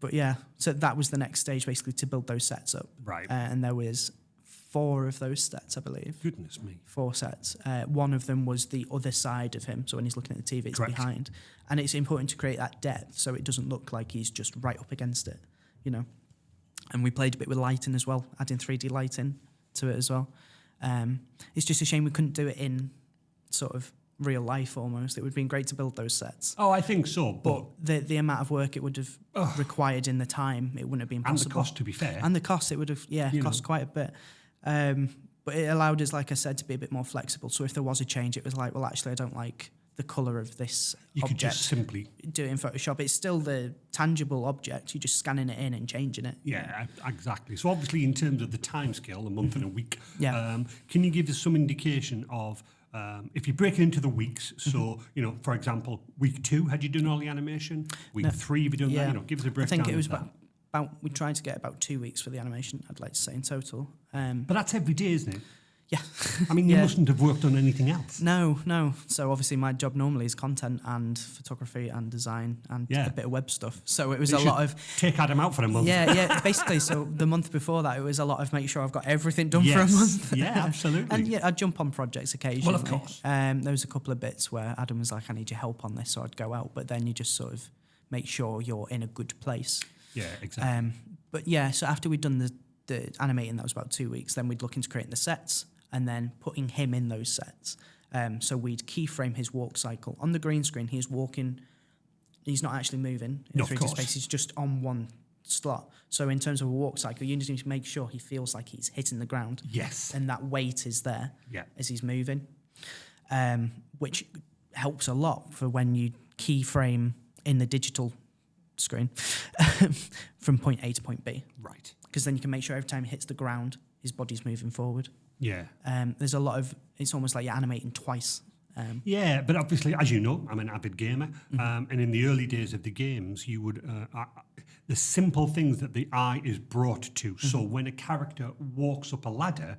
But yeah, so that was the next stage, basically, to build those sets up. Right. And there was 4 of those sets, I believe. Goodness me. 4 sets. One of them was the other side of him. So when he's looking at the TV, it's behind. And it's important to create that depth so it doesn't look like he's just right up against it, And we played a bit with lighting as well, adding 3D lighting to it as well. It's just a shame we couldn't do it in sort of real life almost. It would have been great to build those sets. Oh, I think so. But the amount of work it would have required in the time, it wouldn't have been possible. And the cost, to be fair. And the cost, it would have, cost quite a bit. But it allowed us, like I said, to be a bit more flexible. So if there was a change, it was like, well, actually, I don't like the colour of this object. Could just simply do it in Photoshop. It's still the tangible object. You're just scanning it in and changing it. Yeah, exactly. So obviously, in terms of the timescale, a month and a week, Yeah. Can you give us some indication of if you break it into the weeks? So, for example, week 2, had you done all the animation? Week 3, have you done that? Give us a breakdown. I think it was of that. we tried to get about 2 weeks for the animation, I'd like to say, in total. But that's every day, isn't it? Yeah. I mean, you mustn't have worked on anything else. No. So obviously my job normally is content and photography and design and a bit of web stuff. So it was a lot of... Take Adam out for a month. Yeah, basically. So the month before that, it was a lot of make sure I've got everything done for a month. Yeah, absolutely. And I'd jump on projects occasionally. Well, of course. There was a couple of bits where Adam was like, I need your help on this, so I'd go out. But then you just sort of make sure you're in a good place. Yeah, exactly. But yeah, so after we'd done the animating, that was about 2 weeks, then we'd look into creating the sets and then putting him in those sets. So we'd keyframe his walk cycle. On the green screen, he's walking, he's not actually moving in 3D space, he's just on one slot. So in terms of a walk cycle, you need to make sure he feels like he's hitting the ground. Yes. And that weight is there as he's moving, which helps a lot for when you keyframe in the digital screen from point A to point B. Right. Because then you can make sure every time he hits the ground, his body's moving forward. Yeah. There's a lot of, it's almost like you're animating twice. Yeah, but obviously, as you know, I'm an avid gamer, and in the early days of the games, you would the simple things that the eye is brought to. So when a character walks up a ladder,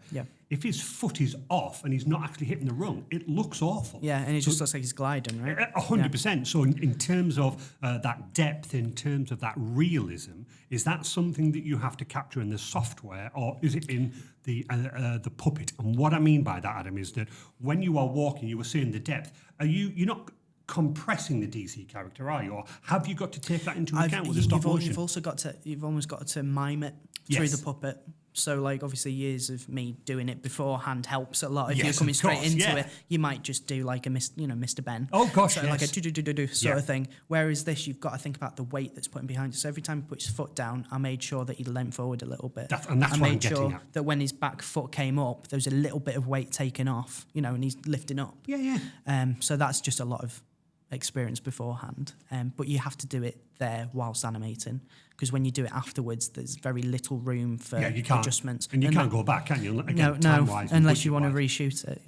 if his foot is off and he's not actually hitting the rung, it looks awful. Yeah, and it just looks like he's gliding, right? 100%. So in terms of that depth, in terms of that realism, is that something that you have to capture in the software, or is it in the puppet? And what I mean by that, Adam, is that when you are walking, you were saying the depth. You're not compressing the DC character, are you? Or have you got to take that into account with the stop motion? You've also got to, you've almost got to mime it through the puppet. So, like, obviously, years of me doing it beforehand helps a lot. If you're coming straight into it, you might just do like a Mr. Ben. Oh gosh, so like a do sort of thing. Whereas this, you've got to think about the weight that's putting behind it. So every time he put his foot down, I made sure that he leant forward a little bit. That's what I'm getting at. That when his back foot came up, there was a little bit of weight taken off, and he's lifting up. So that's just a lot of experience beforehand. But you have to do it there whilst animating, because when you do it afterwards, there's very little room for adjustments. And you can't go back, can you? Again, no, unless you want to reshoot it.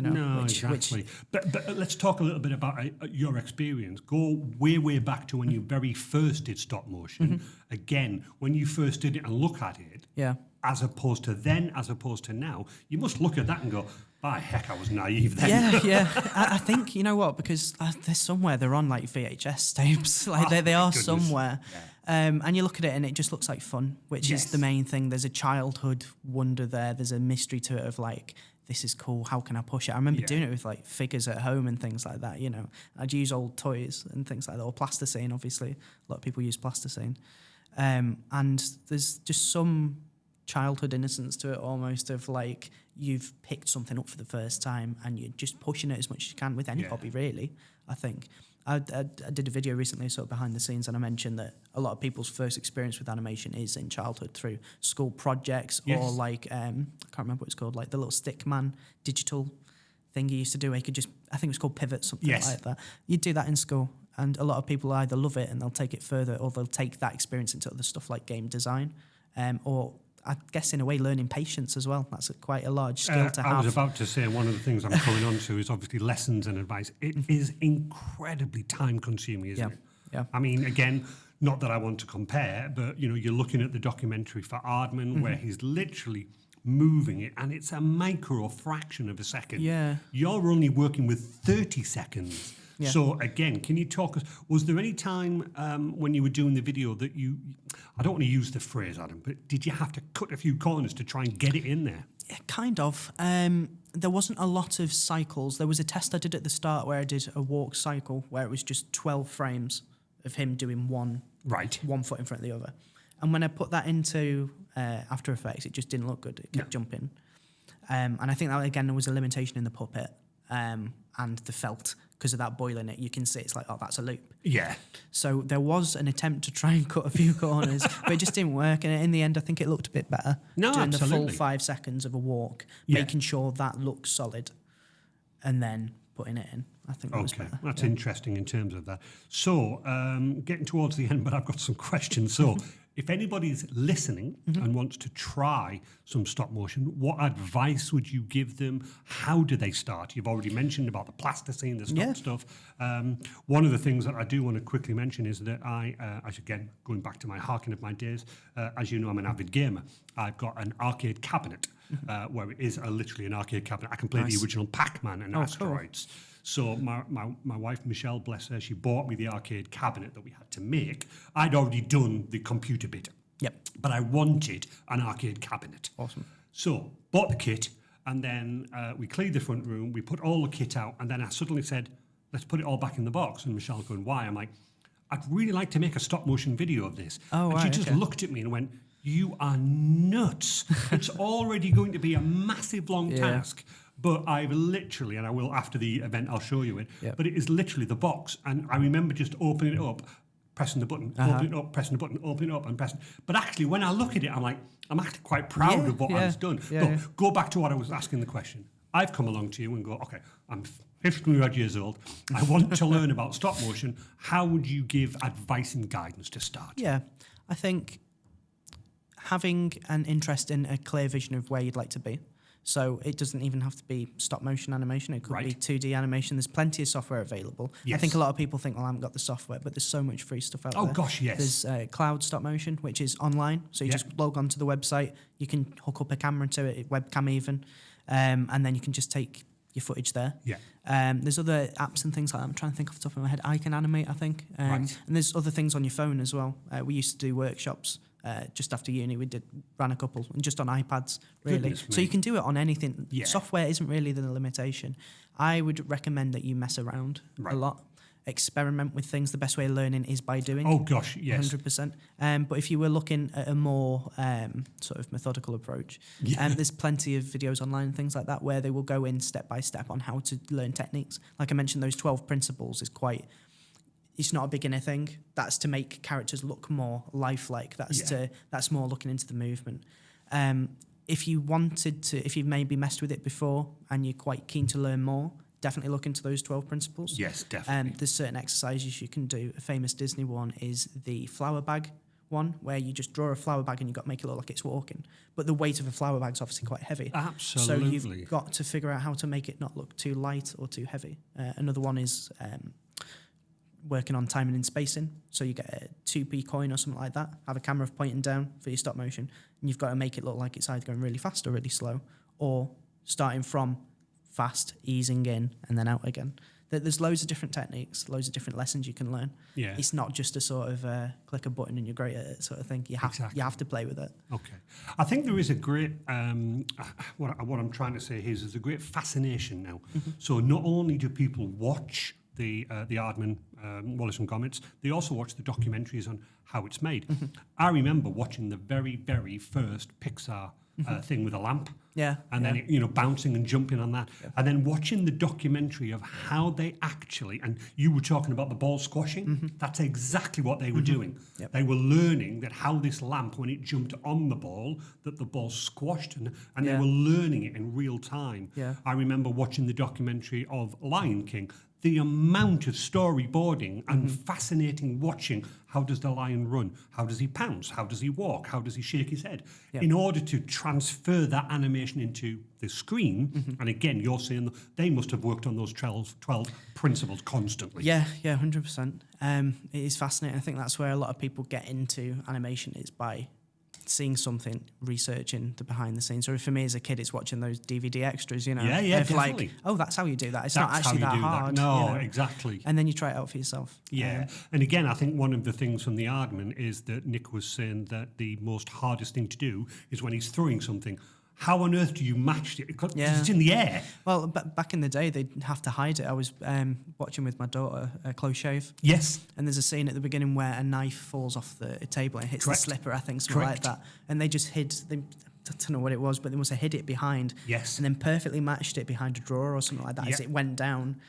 Exactly. But let's talk a little bit about your experience. Go way back to when you very first did stop motion. Again, when you first did it and look at it, as opposed to now, you must look at that and go, by heck, I was naive then. I think, you know what, because there's somewhere they're on like VHS tapes. Like they are somewhere. And you look at it and it just looks like fun, which is the main thing. There's a childhood wonder there. There's a mystery to it of like, this is cool, how can I push it? I remember doing it with like figures at home and things like that, I'd use old toys and things like that, or plasticine, obviously. A lot of people use plasticine. And there's just some childhood innocence to it, almost, of like you've picked something up for the first time and you're just pushing it as much as you can with any hobby, really. I think I did a video recently, sort of behind the scenes, and I mentioned that a lot of people's first experience with animation is in childhood through school projects or like I can't remember what it's called, like the little Stickman digital thing you used to do where you could just, I think it was called Pivot, something like that. You'd do that in school, and a lot of people either love it and they'll take it further, or they'll take that experience into other stuff like game design, or I guess in a way learning patience as well. That's quite a large skill to have. I was about to say, one of the things I'm coming on to is obviously lessons and advice. It is incredibly time consuming, isn't it? Yeah. I mean, again, not that I want to compare, but you're looking at the documentary for Aardman where he's literally moving it and it's a micro fraction of a second. Yeah. You're only working with 30 seconds. Yeah. So again, can you talk us, was there any time when you were doing the video that I don't want to use the phrase, Adam, but did you have to cut a few corners to try and get it in there? Yeah, kind of. There wasn't a lot of cycles. There was a test I did at the start where I did a walk cycle where it was just 12 frames of him doing one foot in front of the other. And when I put that into After Effects, it just didn't look good. It kept jumping. And I think that, again, there was a limitation in the puppet and the felt. Because of that boiling it, you can see it's like, oh, that's a loop. Yeah. So there was an attempt to try and cut a few corners, but it just didn't work. And in the end, I think it looked a bit better. Doing the full 5 seconds of a walk, making sure that looks solid, and then putting it in. I think that was better. That's interesting in terms of that. So, getting towards the end, but I've got some questions. So, if anybody's listening and wants to try some stop motion, what advice would you give them? How do they start? You've already mentioned about the plasticine, the stop stuff. One of the things that I do want to quickly mention is that again, going back to my harking of my days, as you know, I'm an avid gamer. I've got an arcade cabinet where it is literally an arcade cabinet. I can play the original Pac-Man and Asteroids. Cool. So my wife, Michelle, bless her, she bought me the arcade cabinet that we had to make. I'd already done the computer bit. Yep. But I wanted an arcade cabinet. Awesome. So bought the kit, and then we cleared the front room, we put all the kit out, and then I suddenly said, let's put it all back in the box. And Michelle going, why? I'm like, I'd really like to make a stop motion video of this. Oh, and she just looked at me and went, you are nuts. It's already going to be a massive long task. But I've literally, and I will after the event, I'll show you it, but it is literally the box. And I remember just opening it up, pressing the button, opening it up, pressing the button, opening it up and pressing. But actually, when I look at it, I'm like, I'm actually quite proud of what I've done. But go back to what I was asking the question. I've come along to you and go, okay, I'm 50 odd years old. I want to learn about stop motion. How would you give advice and guidance to start? Yeah, I think having an interest in a clear vision of where you'd like to be. So it doesn't even have to be stop motion animation. It could be 2D animation. There's plenty of software available. Yes. I think a lot of people think, well, I haven't got the software, but there's so much free stuff out there. Oh, gosh, yes. There's cloud stop motion, which is online. So you just log onto the website. You can hook up a camera to it, webcam even, and then you can just take your footage there. Yeah. There's other apps and things like that. I'm trying to think off the top of my head. I Can Animate, I think. And there's other things on your phone as well. We used to do workshops. Just after uni, we ran a couple, and just on iPads, really. So you can do it on anything. Yeah. Software isn't really the limitation. I would recommend that you mess around a lot. experiment with things. The best way of learning is by doing. Oh gosh, yes. 100%. But if you were looking at a more sort of methodical approach, there's plenty of videos online and things like that where they will go in step by step on how to learn techniques. Like I mentioned, those 12 principles is quite... It's not a beginner thing. That's to make characters look more lifelike. That's more looking into the movement. If you've maybe messed with it before and you're quite keen to learn more, definitely look into those 12 principles. Yes, definitely. There's certain exercises you can do. A famous Disney one is the flower bag one, where you just draw a flower bag and you've got to make it look like it's walking. But the weight of a flower bag is obviously quite heavy. Absolutely. So you've got to figure out how to make it not look too light or too heavy. Another one is... working on timing and spacing. So you get a 2p coin or something like that, have a camera pointing down for your stop motion, and you've got to make it look like it's either going really fast or really slow, or starting from fast, easing in, and then out again. There's loads of different techniques, loads of different lessons you can learn. Yeah. It's not just a sort of click a button and you're great at it sort of thing. You have to play with it. Okay. I think there is a great, what I'm trying to say here is there's a great fascination now. Mm-hmm. So not only do people watch the Aardman, Wallace and Gromit, they also watch the documentaries on how it's made. Mm-hmm. I remember watching the very, very first Pixar thing with a lamp. Yeah. And then, bouncing and jumping on that. Yeah. And then watching the documentary of how they actually, and you were talking about the ball squashing, that's exactly what they were doing. Yep. They were learning that how this lamp, when it jumped on the ball, that the ball squashed, and they were learning it in real time. Yeah. I remember watching the documentary of Lion King. The amount of storyboarding and fascinating watching. How does the lion run? How does he pounce? How does he walk? How does he shake his head? Yep. In order to transfer that animation into the screen, and again, you're saying they must have worked on those 12 principles constantly. Yeah, 100%. It is fascinating. I think that's where a lot of people get into animation, is by seeing something, researching the behind the scenes. Or for me as a kid, it's watching those DVD extras, Yeah, definitely. Like, oh, that's how you do that. It's not actually that hard. No, exactly. And then you try it out for yourself. Yeah. And again, I think one of the things from the Aardman is that Nick was saying that the most hardest thing to do is when he's throwing something. How on earth do you match it? Because it's in the air. Well, back in the day, they'd have to hide it. I was watching with my daughter a Close Shave. Yes. And there's a scene at the beginning where a knife falls off the table and hits the slipper, I think, something like that. And they just hid, I don't know what it was, but they must have hid it behind. Yes. And then perfectly matched it behind a drawer or something like that as it went down.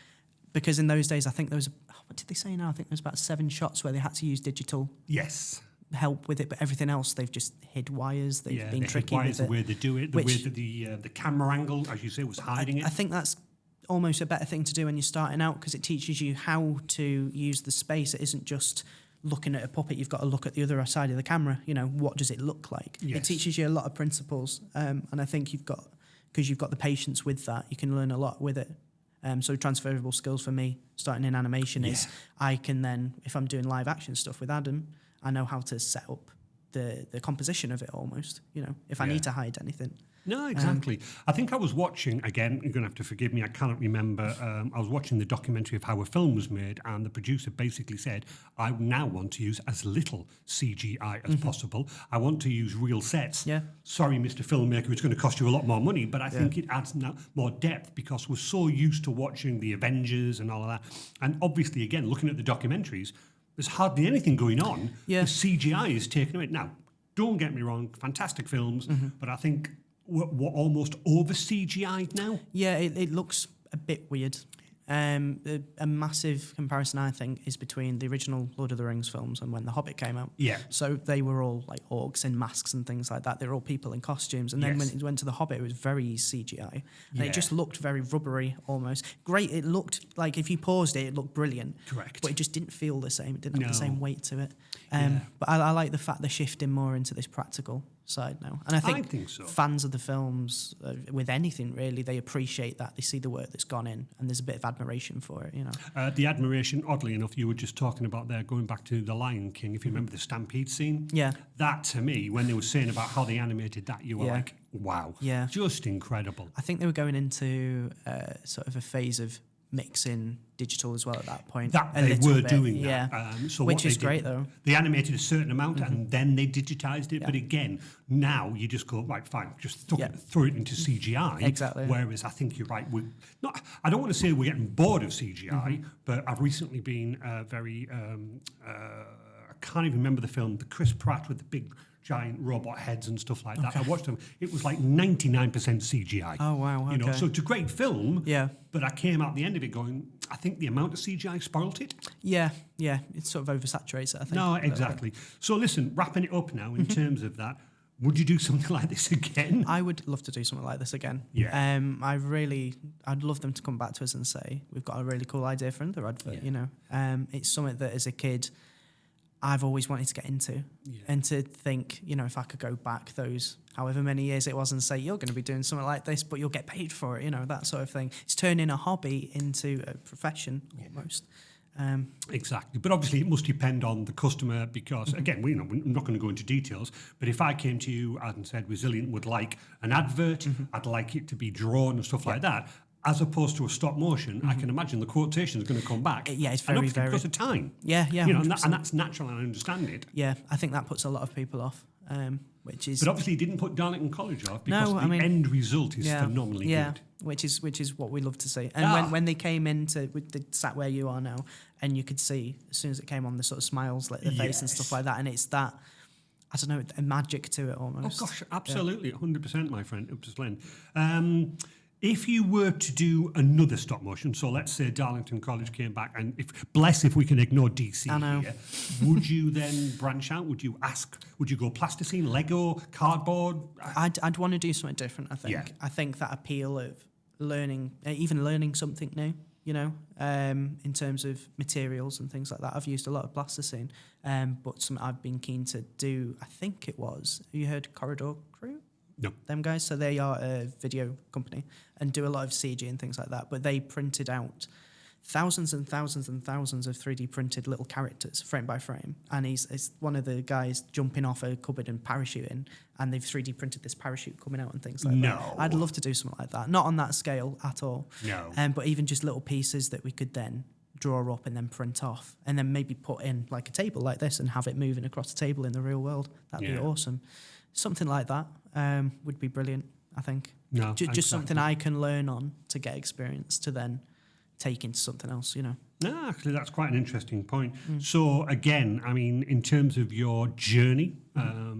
Because in those days, I think there was, what did they say now? I think there was about 7 shots where they had to use digital. Yes. Help with it, but everything else they've just hid wires. They've been tricky with it. The way they do it, the way that the camera angle, as you say, was hiding it. I think that's almost a better thing to do when you're starting out, because it teaches you how to use the space. It isn't just looking at a puppet. You've got to look at the other side of the camera. What does it look like? Yes. It teaches you a lot of principles, and I think because you've got the patience with that, you can learn a lot with it. So transferable skills for me starting in animation is I can then, if I'm doing live action stuff with Adam, I know how to set up the composition of it almost, if I need to hide anything. No, exactly. I think I was watching, again, you're going to have to forgive me, I cannot remember, I was watching the documentary of how a film was made, and the producer basically said, I now want to use as little CGI as possible. I want to use real sets. Yeah. Sorry, Mr. Filmmaker, it's going to cost you a lot more money, but I think it adds more depth, because we're so used to watching the Avengers and all of that. And obviously, again, looking at the documentaries, there's hardly anything going on. Yeah. The CGI is taken away. Now, don't get me wrong, fantastic films, but I think we're almost over CGI'd now. Yeah, it looks a bit weird. A massive comparison, I think, is between the original Lord of the Rings films and when The Hobbit came out. Yeah. So they were all like orcs in masks and things like that. They were all people in costumes. And then when it went to The Hobbit, it was very CGI. And it just looked very rubbery almost. Great. It looked like if you paused it, it looked brilliant. Correct. But it just didn't feel the same. It didn't have the same weight to it. But I like the fact they're shifting more into this practical side now. And I think so. Fans of the films, with anything really, they appreciate that. They see the work that's gone in, and there's a bit of admiration for it, The admiration, oddly enough, you were just talking about there, going back to The Lion King, if you remember the Stampede scene. Yeah. That, to me, when they were saying about how they animated that, you were like, wow. Yeah. Just incredible. I think they were going into sort of a phase of mix in digital as well at that point. That a they little were bit, doing yeah. that. So Which what they is did, great, though. They animated a certain amount and then they digitized it. Yeah. But again, now you just go, right, fine, just Yeah. throw it into CGI. Exactly. Whereas I think you're right. I don't want to say we're getting bored of CGI, but I've recently been very, I can't even remember the film, the Chris Pratt with the big giant robot heads and stuff like that. I watched them. It was like 99% CGI. Oh, wow, You know, okay. so it's a great film. Yeah. But I came out the end of it going, I think the amount of CGI spoiled it. Yeah, it sort of oversaturates it, I think. No, exactly. So listen, wrapping it up now in terms of that, would you do something like this again? I would love to do something like this again. Yeah. I'd love them to come back to us and say, we've got a really cool idea for another advert, you know. It's something that as a kid, I've always wanted to get into. Yeah. And to think, you know, if I could go back those however many years it was and say, you're going to be doing something like this, but you'll get paid for it, you know, that sort of thing. It's turning a hobby into a profession almost. Exactly. But obviously it must depend on the customer because, again, we're not going to go into details, but if I came to you and said Resilient would like an advert, I'd like it to be drawn and stuff like that, as opposed to a stop motion, I can imagine the quotation is going to come back. Yeah, it's and very, obviously very... because of time. Yeah, You know, and 100%. that's natural and I understand it. Yeah, I think that puts a lot of people off, which is... But obviously it didn't put Darlington College off because the end result is phenomenally good. Which is what we love to see. And when they came into, they sat where you are now, and you could see as soon as it came on, the sort of smiles lit their face and stuff like that, and it's that, I don't know, a magic to it almost. Oh gosh, absolutely, 100%, my friend, up to Glen. If you were to do another stop motion, so let's say Darlington College came back, and if we can ignore DC here, would you then branch out? Would you go plasticine, Lego, cardboard? I'd want to do something different, I think. Yeah. I think that appeal of learning something new, you know, in terms of materials and things like that. I've used a lot of plasticine, but something I've been keen to do, I think it was, have you heard Corridor Crew? No. Them guys, so they are a video company and do a lot of CG and things like that, but they printed out thousands and thousands and thousands of 3D printed little characters frame by frame, and he's one of the guys jumping off a cupboard and parachuting, and they've 3D printed this parachute coming out and things like that. I'd love to do something like that, not on that scale at all, but even just little pieces that we could then draw up and then print off and then maybe put in like a table like this and have it moving across the table in the real world. That'd be awesome. Something like that would be brilliant, I think. Just something I can learn on to get experience to then take into something else, you know. No, actually, that's quite an interesting point. So, again, I mean, in terms of your journey,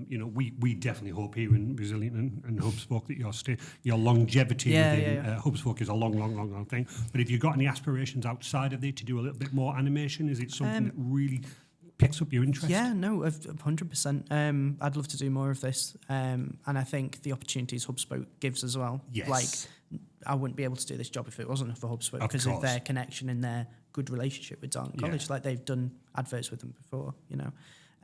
you know, we definitely hope here in Resilient and Hubspoke that your longevity within Hubspoke is a long thing. But if you've got any aspirations outside of it to do a little bit more animation, is it something that really picks up your interest? Yeah, no, 100%. I'd love to do more of this. And I think the opportunities Hubspoke gives as well. Yes. Like, I wouldn't be able to do this job if it wasn't for Hubspoke because of their connection and their good relationship with Darlington College. Like, they've done adverts with them before, you know.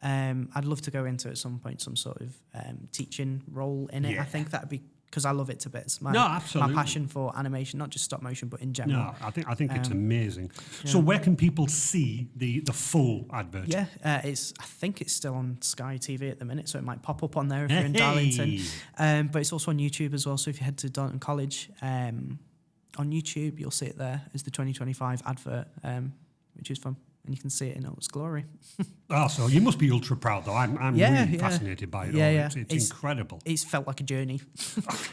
I'd love to go into at some point some sort of teaching role in it. I think that'd be, because I love it to bits. My passion for animation, not just stop motion, but in general. No, I think it's amazing. So where can people see the full advert? Yeah, I think it's still on Sky TV at the minute, so it might pop up on there if you're in Darlington. But it's also on YouTube as well, so if you head to Darlington College, on YouTube, you'll see it there as the 2025 advert, which is fun. And you can see it in all its glory. So you must be ultra proud, though. I'm really fascinated by it all. It's incredible. It's felt like a journey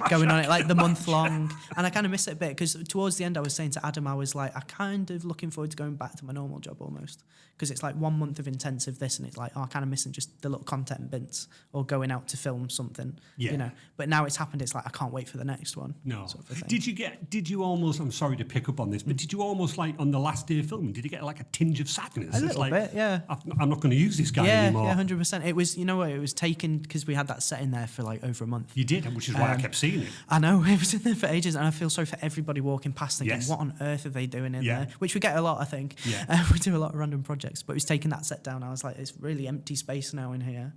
going on it, like the month long. And I kind of miss it a bit because towards the end, I was saying to Adam, I was like, I kind of looking forward to going back to my normal job almost. Because it's like 1 month of intensive this, and it's like, I kind of missing just the little content bits or going out to film something, you know. But now it's happened, it's like, I can't wait for the next one. No. Sort of Did you almost, I'm sorry to pick up on this, but did you almost like on the last day of filming, did you get like a tinge of sadness? A little bit, yeah. I'm not going to use this guy anymore. Yeah, 100%. It was, you know what, it was taken because we had that set in there for like over a month. You did, which is why I kept seeing it. I know, it was in there for ages, and I feel sorry for everybody walking past thinking, what on earth are they doing in there? Which we get a lot, I think. Yeah. We do a lot of random projects, but it was taking that set down. I was like, it's really empty space now in here.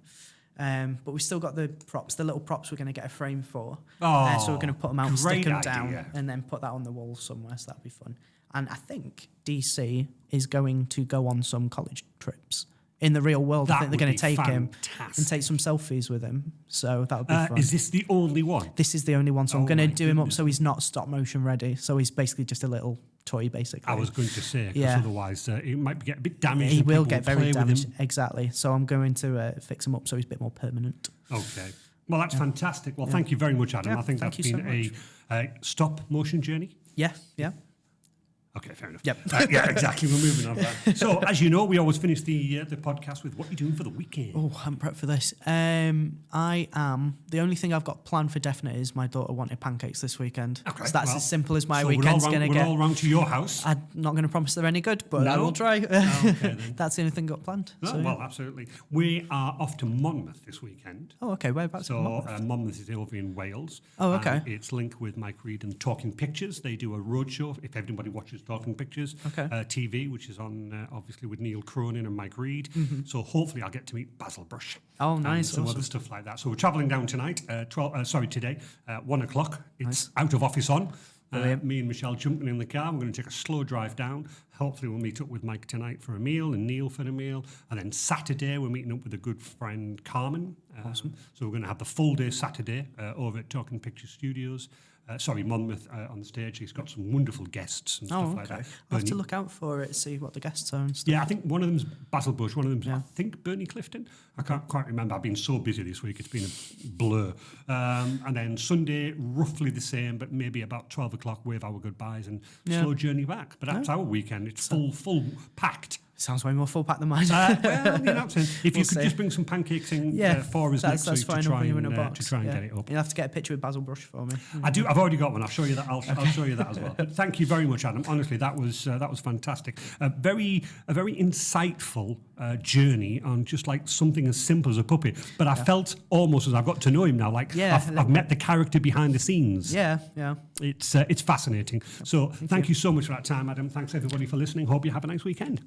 But we've still got the props, the little props we're going to get a frame for. So we're going to put them out and stick them down and then put that on the wall somewhere, so that'd be fun. And I think DC is going to go on some college trips in the real world. I That think they're would going be to take him and fantastic. take some selfies with him. So that would be fun. Is this the only one? This is the only one. So I'm Oh going to my do him up goodness. so he's not stop motion ready. So he's basically just a little toy, basically. I was going to say, because Yeah. otherwise it might get a bit damaged. He and will people get play very with damaged. him. Exactly. So I'm going to fix him up so he's a bit more permanent. Okay. Well, that's fantastic. Well, thank you very much, Adam. Yeah, I think thank that's you been so a stop motion journey. Yeah, yeah. Okay, fair enough. Yep. Yeah, exactly. We're moving on. Right. So, as you know, we always finish the podcast with what you're doing for the weekend. Oh, I'm prepped for this. I am. The only thing I've got planned for definite is my daughter wanted pancakes this weekend. Okay, so that's well, as simple as my so weekend's going to We're get. all round to your house. I'm not going to promise they're any good, but I No? will try. Okay, then. That's the only thing got planned. No, So, yeah. well, absolutely. We are off to Monmouth this weekend. Oh, okay. Whereabouts? in So Monmouth? Monmouth is over in Wales. Oh, okay. And it's linked with Mike Reid and Talking Pictures. They do a roadshow. If everybody watches Talking Pictures Okay. TV, which is on obviously with Neil Cronin and Mike Reid. So hopefully I'll get to meet Basil Brush. Oh, And nice. some Awesome. other stuff like that. So we're travelling down tonight. Today, 1 o'clock. It's out of office on. Brilliant. Me and Michelle jumping in the car. We're going to take a slow drive down. Hopefully we'll meet up with Mike tonight for a meal and Neil for a meal. And then Saturday we're meeting up with a good friend, Carmen. Awesome. So we're going to have the full day Saturday over at Talking Picture Studios. Monmouth on the stage. He's got some wonderful guests and stuff like that. I'll have to Bernie- look out for it, see what the guests are and stuff. Yeah, I think one of them's Basil Bush, one of them's, I think, Bernie Clifton. I can't quite remember. I've been so busy this week, it's been a blur. And then Sunday, roughly the same, but maybe about 12 o'clock, wave our goodbyes and slow journey back. But that's our weekend. It's full packed. Sounds way more full pack than mine. Well, you know, if you We'll could see. just bring some pancakes in for us that's next week fine. to I'll try put you in a and box. get it up. You'll have to get a picture with Basil Brush for me. I do. I've already got one. I'll show you that. I'll show you that as well. But thank you very much, Adam. Honestly, that was fantastic. A very insightful journey on just like something as simple as a puppet. But I felt almost as I've got to know him now, like I've met the character behind the scenes. Yeah. It's fascinating. So thank you so much for that time, Adam. Thanks everybody for listening. Hope you have a nice weekend.